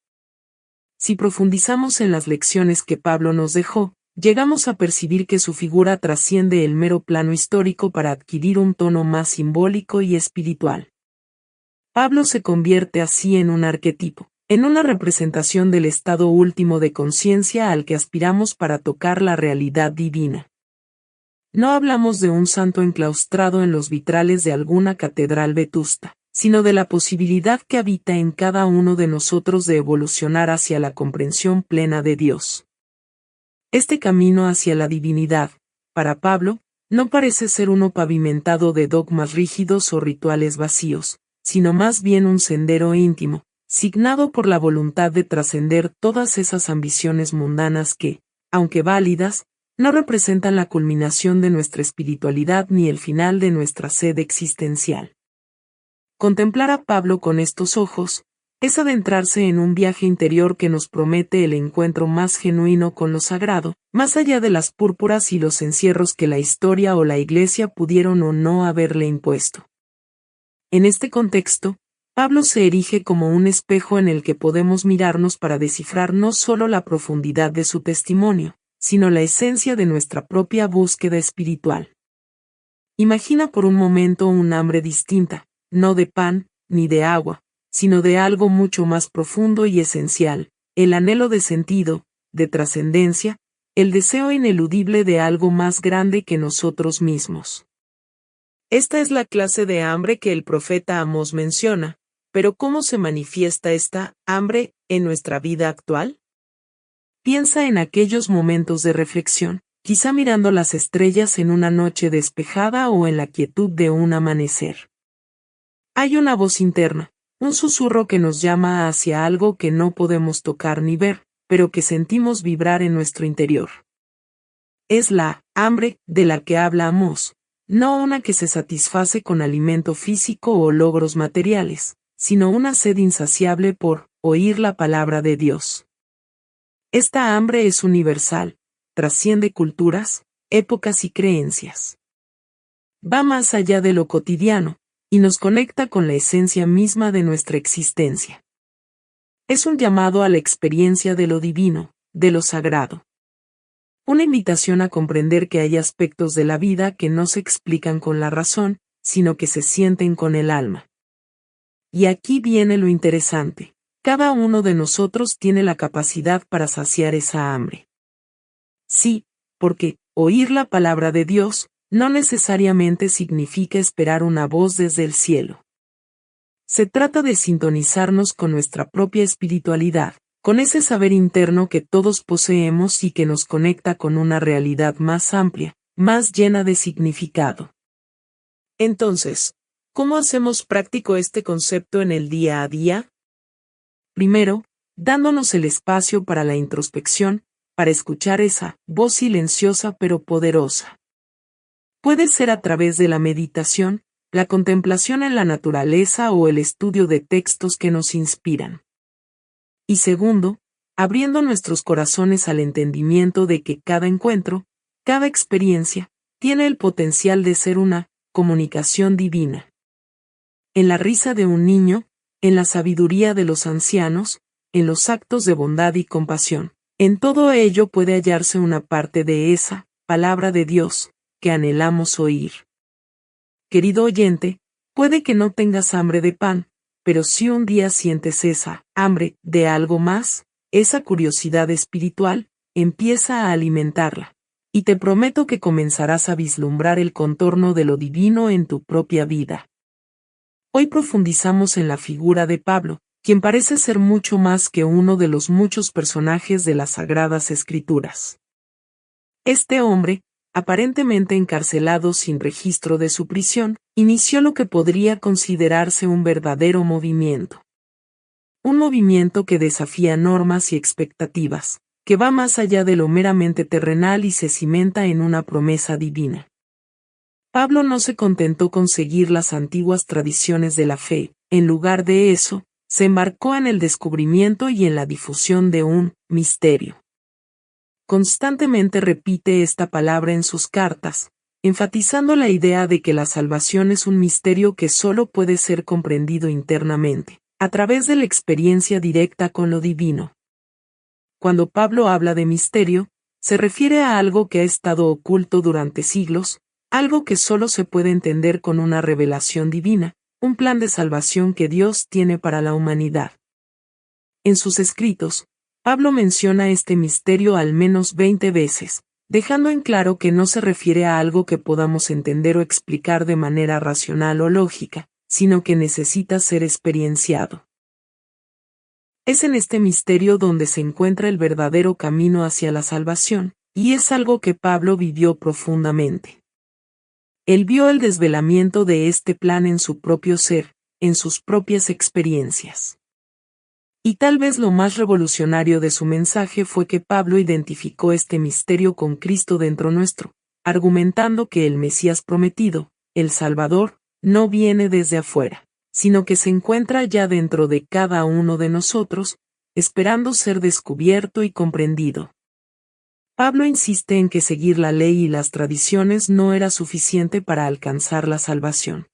Si profundizamos en las lecciones que Pablo nos dejó, llegamos a percibir que su figura trasciende el mero plano histórico para adquirir un tono más simbólico y espiritual. Pablo se convierte así en un arquetipo, en una representación del estado último de conciencia al que aspiramos para tocar la realidad divina. No hablamos de un santo enclaustrado en los vitrales de alguna catedral vetusta, sino de la posibilidad que habita en cada uno de nosotros de evolucionar hacia la comprensión plena de Dios. Este camino hacia la divinidad, para Pablo, no parece ser uno pavimentado de dogmas rígidos o rituales vacíos, sino más bien un sendero íntimo, signado por la voluntad de trascender todas esas ambiciones mundanas que, aunque válidas, no representan la culminación de nuestra espiritualidad ni el final de nuestra sed existencial. Contemplar a Pablo con estos ojos, es adentrarse en un viaje interior que nos promete el encuentro más genuino con lo sagrado, más allá de las púrpuras y los encierros que la historia o la Iglesia pudieron o no haberle impuesto. En este contexto, Pablo se erige como un espejo en el que podemos mirarnos para descifrar no solo la profundidad de su testimonio, sino la esencia de nuestra propia búsqueda espiritual. Imagina por un momento un hambre distinta, no de pan, ni de agua, sino de algo mucho más profundo y esencial, el anhelo de sentido, de trascendencia, el deseo ineludible de algo más grande que nosotros mismos. Esta es la clase de hambre que el profeta Amós menciona, pero ¿cómo se manifiesta esta hambre en nuestra vida actual? Piensa en aquellos momentos de reflexión, quizá mirando las estrellas en una noche despejada o en la quietud de un amanecer. Hay una voz interna, un susurro que nos llama hacia algo que no podemos tocar ni ver, pero que sentimos vibrar en nuestro interior. Es la hambre de la que habla Amós, no una que se satisface con alimento físico o logros materiales, sino una sed insaciable por oír la palabra de Dios. Esta hambre es universal, trasciende culturas, épocas y creencias. Va más allá de lo cotidiano, y nos conecta con la esencia misma de nuestra existencia. Es un llamado a la experiencia de lo divino, de lo sagrado. Una invitación a comprender que hay aspectos de la vida que no se explican con la razón, sino que se sienten con el alma. Y aquí viene lo interesante. Cada uno de nosotros tiene la capacidad para saciar esa hambre. Sí, porque oír la palabra de Dios no necesariamente significa esperar una voz desde el cielo. Se trata de sintonizarnos con nuestra propia espiritualidad, con ese saber interno que todos poseemos y que nos conecta con una realidad más amplia, más llena de significado. Entonces, ¿cómo hacemos práctico este concepto en el día a día? Primero, dándonos el espacio para la introspección, para escuchar esa voz silenciosa pero poderosa. Puede ser a través de la meditación, la contemplación en la naturaleza o el estudio de textos que nos inspiran. Y segundo, abriendo nuestros corazones al entendimiento de que cada encuentro, cada experiencia, tiene el potencial de ser una comunicación divina. En la risa de un niño, en la sabiduría de los ancianos, en los actos de bondad y compasión, en todo ello puede hallarse una parte de esa palabra de Dios que anhelamos oír. Querido oyente, puede que no tengas hambre de pan, pero si un día sientes esa hambre de algo más, esa curiosidad espiritual, empieza a alimentarla, y te prometo que comenzarás a vislumbrar el contorno de lo divino en tu propia vida. Hoy profundizamos en la figura de Pablo, quien parece ser mucho más que uno de los muchos personajes de las Sagradas Escrituras. Este hombre, aparentemente encarcelado sin registro de su prisión, inició lo que podría considerarse un verdadero movimiento. Un movimiento que desafía normas y expectativas, que va más allá de lo meramente terrenal y se cimenta en una promesa divina. Pablo no se contentó con seguir las antiguas tradiciones de la fe, en lugar de eso, se embarcó en el descubrimiento y en la difusión de un misterio. Constantemente repite esta palabra en sus cartas, enfatizando la idea de que la salvación es un misterio que solo puede ser comprendido internamente, a través de la experiencia directa con lo divino. Cuando Pablo habla de misterio, se refiere a algo que ha estado oculto durante siglos, algo que solo se puede entender con una revelación divina, un plan de salvación que Dios tiene para la humanidad. En sus escritos, Pablo menciona este misterio al menos 20 veces, dejando en claro que no se refiere a algo que podamos entender o explicar de manera racional o lógica, sino que necesita ser experienciado. Es en este misterio donde se encuentra el verdadero camino hacia la salvación, y es algo que Pablo vivió profundamente. Él vio el desvelamiento de este plan en su propio ser, en sus propias experiencias. Y tal vez lo más revolucionario de su mensaje fue que Pablo identificó este misterio con Cristo dentro nuestro, argumentando que el Mesías prometido, el Salvador, no viene desde afuera, sino que se encuentra ya dentro de cada uno de nosotros, esperando ser descubierto y comprendido. Pablo insiste en que seguir la ley y las tradiciones no era suficiente para alcanzar la salvación.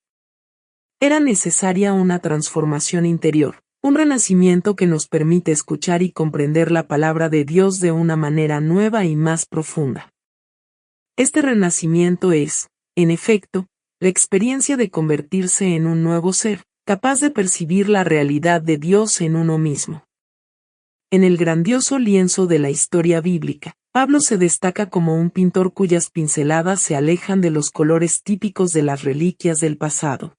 Era necesaria una transformación interior, un renacimiento que nos permite escuchar y comprender la palabra de Dios de una manera nueva y más profunda. Este renacimiento es, en efecto, la experiencia de convertirse en un nuevo ser, capaz de percibir la realidad de Dios en uno mismo. En el grandioso lienzo de la historia bíblica, Pablo se destaca como un pintor cuyas pinceladas se alejan de los colores típicos de las reliquias del pasado.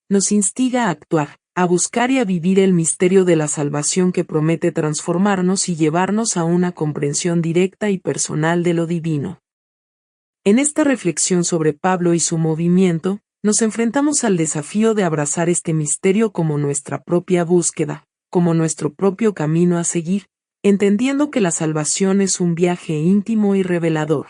Nos instiga a actuar, a buscar y a vivir el misterio de la salvación que promete transformarnos y llevarnos a una comprensión directa y personal de lo divino. En esta reflexión sobre Pablo y su movimiento, nos enfrentamos al desafío de abrazar este misterio como nuestra propia búsqueda, como nuestro propio camino a seguir, entendiendo que la salvación es un viaje íntimo y revelador.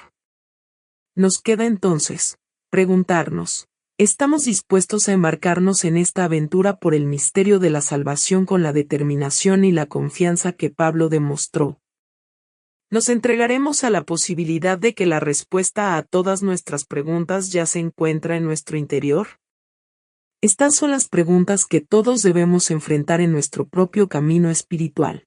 Nos queda entonces preguntarnos, ¿estamos dispuestos a embarcarnos en esta aventura por el misterio de la salvación con la determinación y la confianza que Pablo demostró? ¿Nos entregaremos a la posibilidad de que la respuesta a todas nuestras preguntas ya se encuentra en nuestro interior? Estas son las preguntas que todos debemos enfrentar en nuestro propio camino espiritual.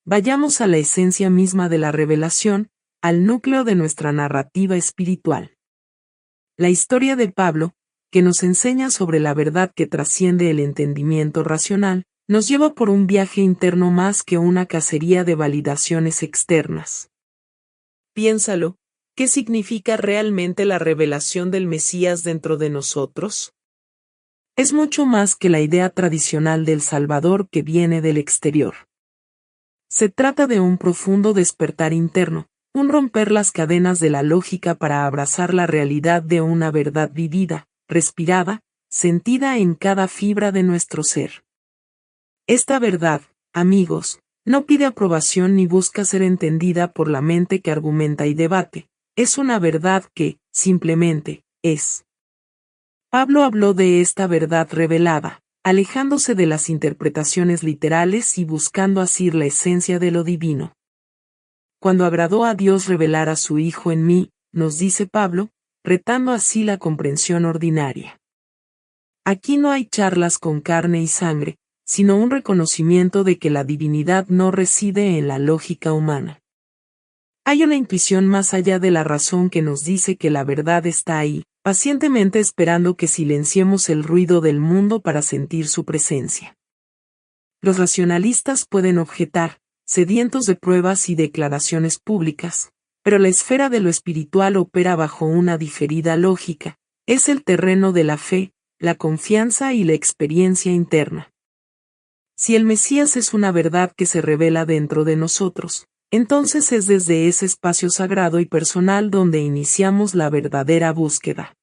Vayamos a la esencia misma de la revelación, al núcleo de nuestra narrativa espiritual. La historia de Pablo, que nos enseña sobre la verdad que trasciende el entendimiento racional, nos lleva por un viaje interno más que una cacería de validaciones externas. Piénsalo, ¿qué significa realmente la revelación del Mesías dentro de nosotros? Es mucho más que la idea tradicional del Salvador que viene del exterior. Se trata de un profundo despertar interno, un romper las cadenas de la lógica para abrazar la realidad de una verdad vivida, respirada, sentida en cada fibra de nuestro ser. Esta verdad, amigos, no pide aprobación ni busca ser entendida por la mente que argumenta y debate, es una verdad que, simplemente, es. Pablo habló de esta verdad revelada, alejándose de las interpretaciones literales y buscando asir la esencia de lo divino. Cuando agradó a Dios revelar a su Hijo en mí, nos dice Pablo, retando así la comprensión ordinaria. Aquí no hay charlas con carne y sangre, sino un reconocimiento de que la divinidad no reside en la lógica humana. Hay una intuición más allá de la razón que nos dice que la verdad está ahí, pacientemente esperando que silenciemos el ruido del mundo para sentir su presencia. Los racionalistas pueden objetar, sedientos de pruebas y declaraciones públicas, pero la esfera de lo espiritual opera bajo una diferida lógica, es el terreno de la fe, la confianza y la experiencia interna. Si el Mesías es una verdad que se revela dentro de nosotros, entonces es desde ese espacio sagrado y personal donde iniciamos la verdadera búsqueda.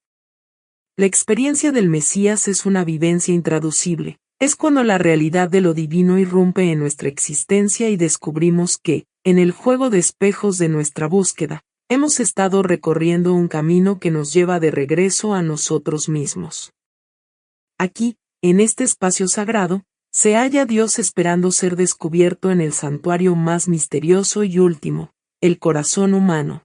La experiencia del Mesías es una vivencia intraducible, es cuando la realidad de lo divino irrumpe en nuestra existencia y descubrimos que, en el juego de espejos de nuestra búsqueda, hemos estado recorriendo un camino que nos lleva de regreso a nosotros mismos. Aquí, en este espacio sagrado, se halla Dios esperando ser descubierto en el santuario más misterioso y último, el corazón humano.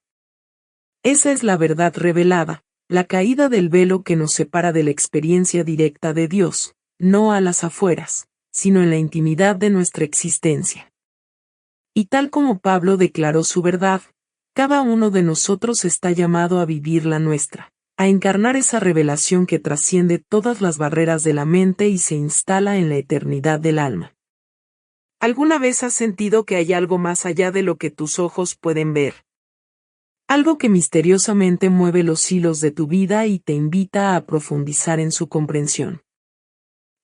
Esa es la verdad revelada, la caída del velo que nos separa de la experiencia directa de Dios, no a las afueras, sino en la intimidad de nuestra existencia. Y tal como Pablo declaró su verdad, cada uno de nosotros está llamado a vivir la nuestra, a encarnar esa revelación que trasciende todas las barreras de la mente y se instala en la eternidad del alma. ¿Alguna vez has sentido que hay algo más allá de lo que tus ojos pueden ver? Algo que misteriosamente mueve los hilos de tu vida y te invita a profundizar en su comprensión.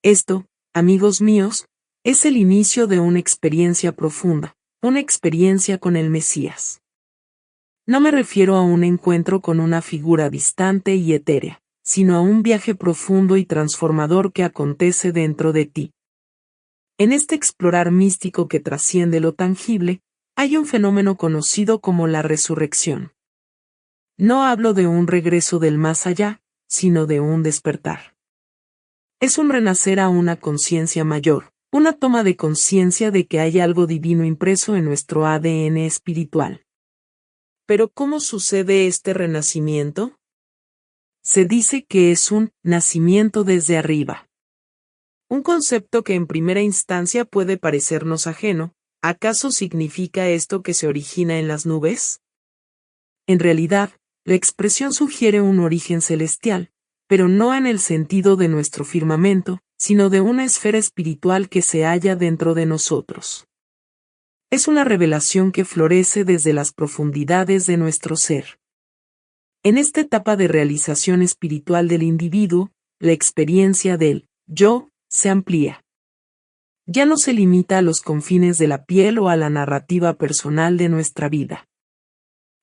Esto, amigos míos, es el inicio de una experiencia profunda, una experiencia con el Mesías. No me refiero a un encuentro con una figura distante y etérea, sino a un viaje profundo y transformador que acontece dentro de ti. En este explorar místico que trasciende lo tangible, hay un fenómeno conocido como la resurrección. No hablo de un regreso del más allá, sino de un despertar. Es un renacer a una conciencia mayor, una toma de conciencia de que hay algo divino impreso en nuestro ADN espiritual. ¿Pero cómo sucede este renacimiento? Se dice que es un nacimiento desde arriba. Un concepto que en primera instancia puede parecernos ajeno, ¿acaso significa esto que se origina en las nubes? En realidad, la expresión sugiere un origen celestial, pero no en el sentido de nuestro firmamento, sino de una esfera espiritual que se halla dentro de nosotros. Es una revelación que florece desde las profundidades de nuestro ser. En esta etapa de realización espiritual del individuo, la experiencia del yo se amplía. Ya no se limita a los confines de la piel o a la narrativa personal de nuestra vida.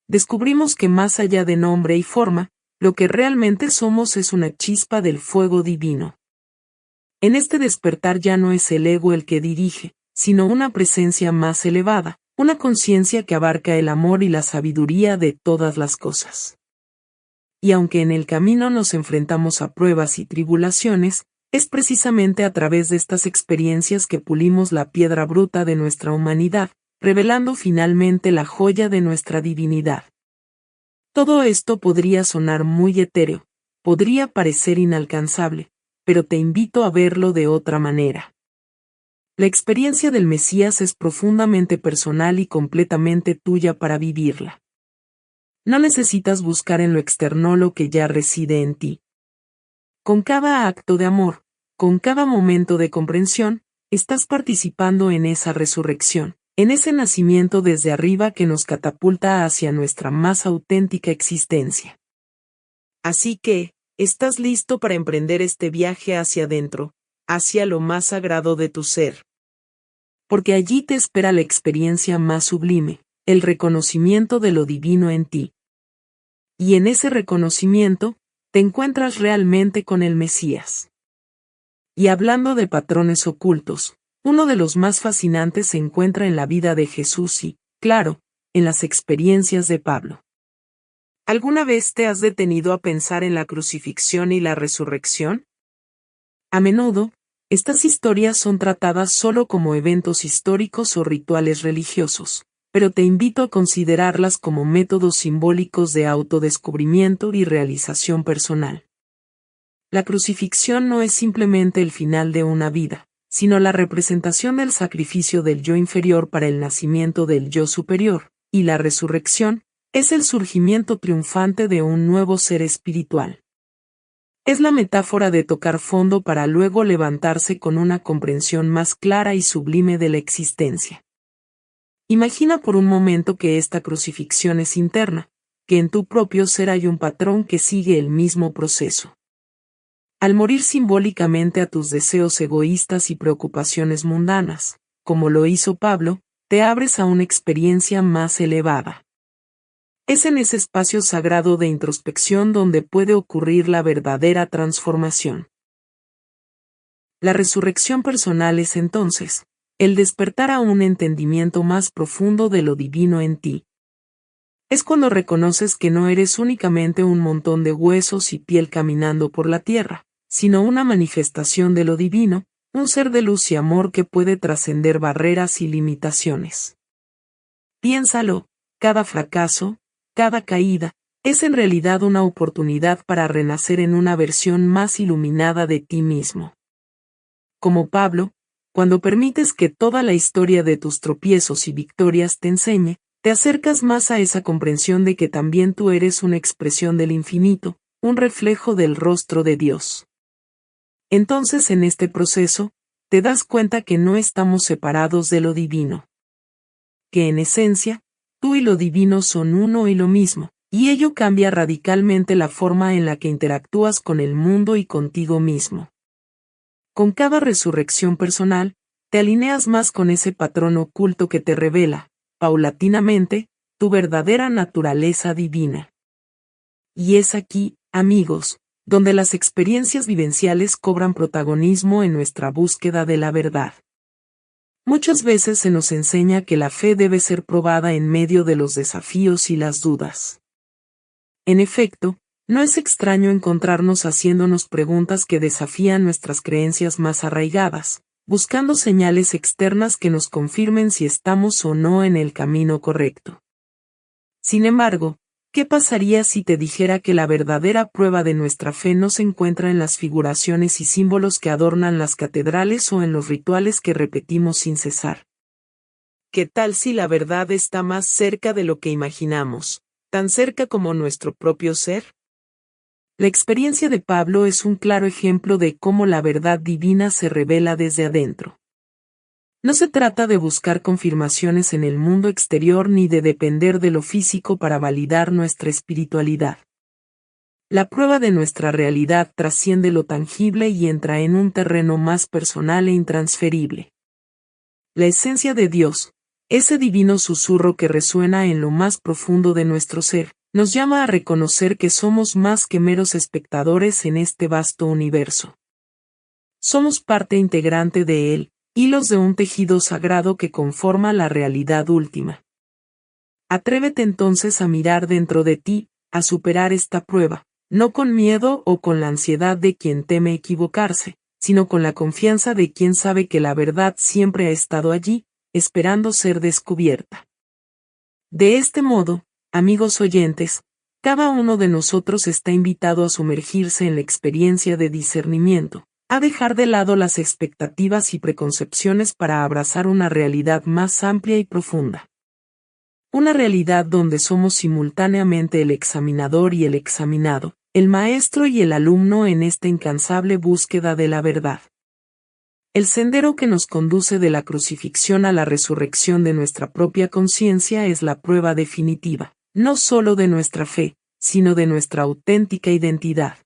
Descubrimos que más allá de nombre y forma, lo que realmente somos es una chispa del fuego divino. En este despertar ya no es el ego el que dirige, sino una presencia más elevada, una conciencia que abarca el amor y la sabiduría de todas las cosas. y aunque en el camino nos enfrentamos a pruebas y tribulaciones, es precisamente a través de estas experiencias que pulimos la piedra bruta de nuestra humanidad, revelando finalmente la joya de nuestra divinidad. Todo esto podría sonar muy etéreo, podría parecer inalcanzable, pero te invito a verlo de otra manera. La experiencia del Mesías es profundamente personal y completamente tuya para vivirla. No necesitas buscar en lo externo lo que ya reside en ti. Con cada acto de amor, con cada momento de comprensión, estás participando en esa resurrección, en ese nacimiento desde arriba que nos catapulta hacia nuestra más auténtica existencia. Así que, ¿estás listo para emprender este viaje hacia adentro, hacia lo más sagrado de tu ser? Porque allí te espera la experiencia más sublime, el reconocimiento de lo divino en ti. Y en ese reconocimiento, te encuentras realmente con el Mesías. Y hablando de patrones ocultos, uno de los más fascinantes se encuentra en la vida de Jesús y, claro, en las experiencias de Pablo. ¿Alguna vez te has detenido a pensar en la crucifixión y la resurrección? A menudo, estas historias son tratadas solo como eventos históricos o rituales religiosos, pero te invito a considerarlas como métodos simbólicos de autodescubrimiento y realización personal. La crucifixión no es simplemente el final de una vida, sino la representación del sacrificio del yo inferior para el nacimiento del yo superior, y la resurrección es el surgimiento triunfante de un nuevo ser espiritual. Es la metáfora de tocar fondo para luego levantarse con una comprensión más clara y sublime de la existencia. Imagina por un momento que esta crucifixión es interna, que en tu propio ser hay un patrón que sigue el mismo proceso. Al morir simbólicamente a tus deseos egoístas y preocupaciones mundanas, como lo hizo Pablo, te abres a una experiencia más elevada. Es en ese espacio sagrado de introspección donde puede ocurrir la verdadera transformación. La resurrección personal es entonces, el despertar a un entendimiento más profundo de lo divino en ti. Es cuando reconoces que no eres únicamente un montón de huesos y piel caminando por la tierra, sino una manifestación de lo divino, un ser de luz y amor que puede trascender barreras y limitaciones. Piénsalo, cada fracaso, cada caída, es en realidad una oportunidad para renacer en una versión más iluminada de ti mismo. Como Pablo, cuando permites que toda la historia de tus tropiezos y victorias te enseñe, te acercas más a esa comprensión de que también tú eres una expresión del infinito, un reflejo del rostro de Dios. Entonces en este proceso, te das cuenta que no estamos separados de lo divino. Que en esencia, tú y lo divino son uno y lo mismo, y ello cambia radicalmente la forma en la que interactúas con el mundo y contigo mismo. Con cada resurrección personal, te alineas más con ese patrón oculto que te revela, paulatinamente, tu verdadera naturaleza divina. Y es aquí, amigos, donde las experiencias vivenciales cobran protagonismo en nuestra búsqueda de la verdad. Muchas veces se nos enseña que la fe debe ser probada en medio de los desafíos y las dudas. En efecto, no es extraño encontrarnos haciéndonos preguntas que desafían nuestras creencias más arraigadas, buscando señales externas que nos confirmen si estamos o no en el camino correcto. Sin embargo, ¿qué pasaría si te dijera que la verdadera prueba de nuestra fe no se encuentra en las figuraciones y símbolos que adornan las catedrales o en los rituales que repetimos sin cesar? ¿Qué tal si la verdad está más cerca de lo que imaginamos, tan cerca como nuestro propio ser? La experiencia de Pablo es un claro ejemplo de cómo la verdad divina se revela desde adentro. No se trata de buscar confirmaciones en el mundo exterior ni de depender de lo físico para validar nuestra espiritualidad. La prueba de nuestra realidad trasciende lo tangible y entra en un terreno más personal e intransferible. La esencia de Dios, ese divino susurro que resuena en lo más profundo de nuestro ser, nos llama a reconocer que somos más que meros espectadores en este vasto universo. Somos parte integrante de él, hilos de un tejido sagrado que conforma la realidad última. Atrévete entonces a mirar dentro de ti, a superar esta prueba, no con miedo o con la ansiedad de quien teme equivocarse, sino con la confianza de quien sabe que la verdad siempre ha estado allí, esperando ser descubierta. De este modo, amigos oyentes, cada uno de nosotros está invitado a sumergirse en la experiencia de discernimiento, a dejar de lado las expectativas y preconcepciones para abrazar una realidad más amplia y profunda. Una realidad donde somos simultáneamente el examinador y el examinado, el maestro y el alumno en esta incansable búsqueda de la verdad. El sendero que nos conduce de la crucifixión a la resurrección de nuestra propia conciencia es la prueba definitiva, no solo de nuestra fe, sino de nuestra auténtica identidad.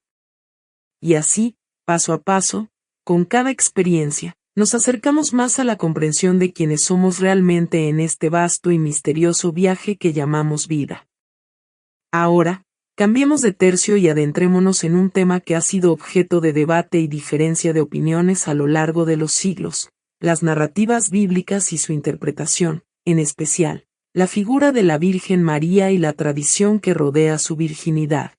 Y así, paso a paso, con cada experiencia, nos acercamos más a la comprensión de quienes somos realmente en este vasto y misterioso viaje que llamamos vida. Ahora, cambiemos de tercio y adentrémonos en un tema que ha sido objeto de debate y diferencia de opiniones a lo largo de los siglos, las narrativas bíblicas y su interpretación, en especial, la figura de la Virgen María y la tradición que rodea su virginidad.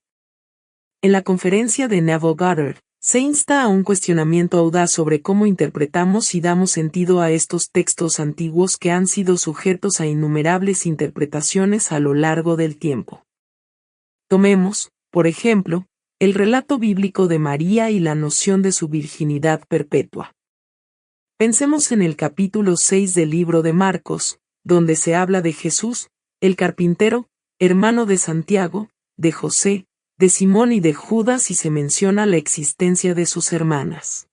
En la conferencia de Neville Goddard, se insta a un cuestionamiento audaz sobre cómo interpretamos y damos sentido a estos textos antiguos que han sido sujetos a innumerables interpretaciones a lo largo del tiempo. Tomemos, por ejemplo, el relato bíblico de María y la noción de su virginidad perpetua. Pensemos en el capítulo 6 del libro de Marcos, donde se habla de Jesús, el carpintero, hermano de Santiago, de José, de Simón y de Judas, y se menciona la existencia de sus hermanas.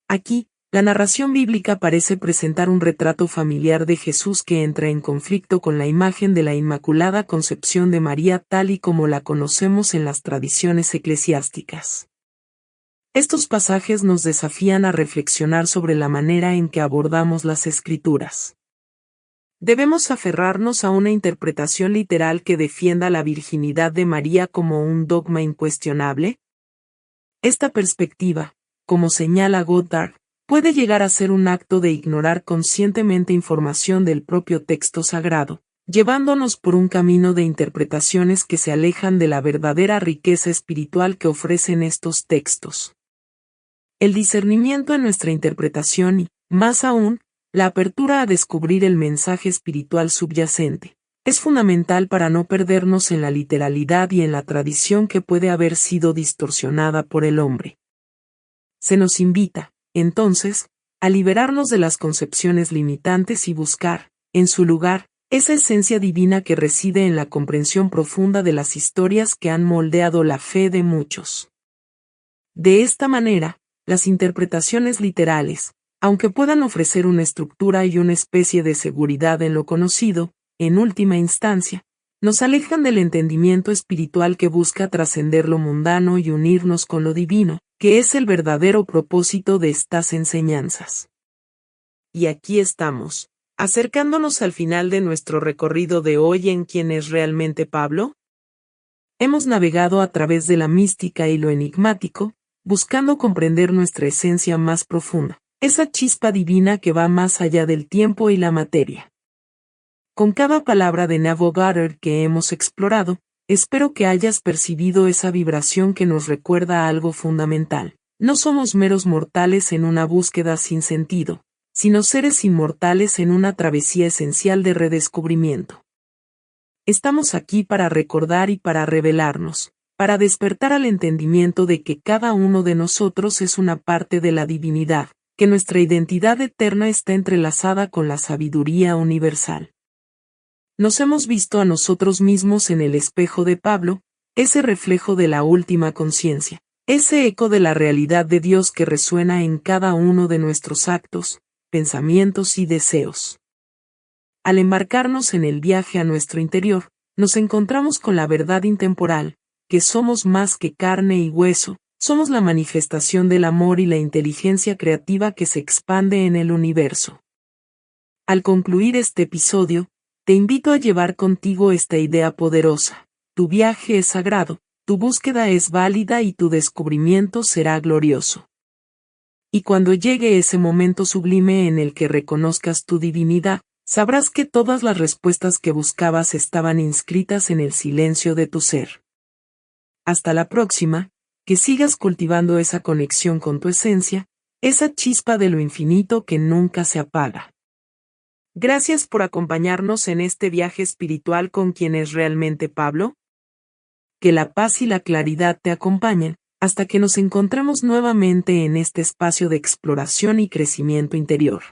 Aquí, la narración bíblica parece presentar un retrato familiar de Jesús que entra en conflicto con la imagen de la Inmaculada Concepción de María tal y como la conocemos en las tradiciones eclesiásticas. Estos pasajes nos desafían a reflexionar sobre la manera en que abordamos las Escrituras. ¿Debemos aferrarnos a una interpretación literal que defienda la virginidad de María como un dogma incuestionable? Esta perspectiva, como señala Goddard, puede llegar a ser un acto de ignorar conscientemente información del propio texto sagrado, llevándonos por un camino de interpretaciones que se alejan de la verdadera riqueza espiritual que ofrecen estos textos. El discernimiento en nuestra interpretación y, más aún, la apertura a descubrir el mensaje espiritual subyacente, es fundamental para no perdernos en la literalidad y en la tradición que puede haber sido distorsionada por el hombre. Se nos invita, entonces, a liberarnos de las concepciones limitantes y buscar, en su lugar, esa esencia divina que reside en la comprensión profunda de las historias que han moldeado la fe de muchos. De esta manera, las interpretaciones literales, aunque puedan ofrecer una estructura y una especie de seguridad en lo conocido, en última instancia, nos alejan del entendimiento espiritual que busca trascender lo mundano y unirnos con lo divino, que es el verdadero propósito de estas enseñanzas. Y aquí estamos, acercándonos al final de nuestro recorrido de hoy en ¿Quién es realmente Pablo? Hemos navegado a través de la mística y lo enigmático, buscando comprender nuestra esencia más profunda, esa chispa divina que va más allá del tiempo y la materia. Con cada palabra de Neville Goddard que hemos explorado, espero que hayas percibido esa vibración que nos recuerda algo fundamental. No somos meros mortales en una búsqueda sin sentido, sino seres inmortales en una travesía esencial de redescubrimiento. Estamos aquí para recordar y para revelarnos, para despertar al entendimiento de que cada uno de nosotros es una parte de la divinidad, que nuestra identidad eterna está entrelazada con la sabiduría universal. Nos hemos visto a nosotros mismos en el espejo de Pablo, ese reflejo de la última conciencia, ese eco de la realidad de Dios que resuena en cada uno de nuestros actos, pensamientos y deseos. Al embarcarnos en el viaje a nuestro interior, nos encontramos con la verdad intemporal, que somos más que carne y hueso, somos la manifestación del amor y la inteligencia creativa que se expande en el universo. Al concluir este episodio, te invito a llevar contigo esta idea poderosa: tu viaje es sagrado, tu búsqueda es válida y tu descubrimiento será glorioso. Y cuando llegue ese momento sublime en el que reconozcas tu divinidad, sabrás que todas las respuestas que buscabas estaban inscritas en el silencio de tu ser. Hasta la próxima, que sigas cultivando esa conexión con tu esencia, esa chispa de lo infinito que nunca se apaga. Gracias por acompañarnos en este viaje espiritual con quien es realmente Pablo. Que la paz y la claridad te acompañen, hasta que nos encontremos nuevamente en este espacio de exploración y crecimiento interior.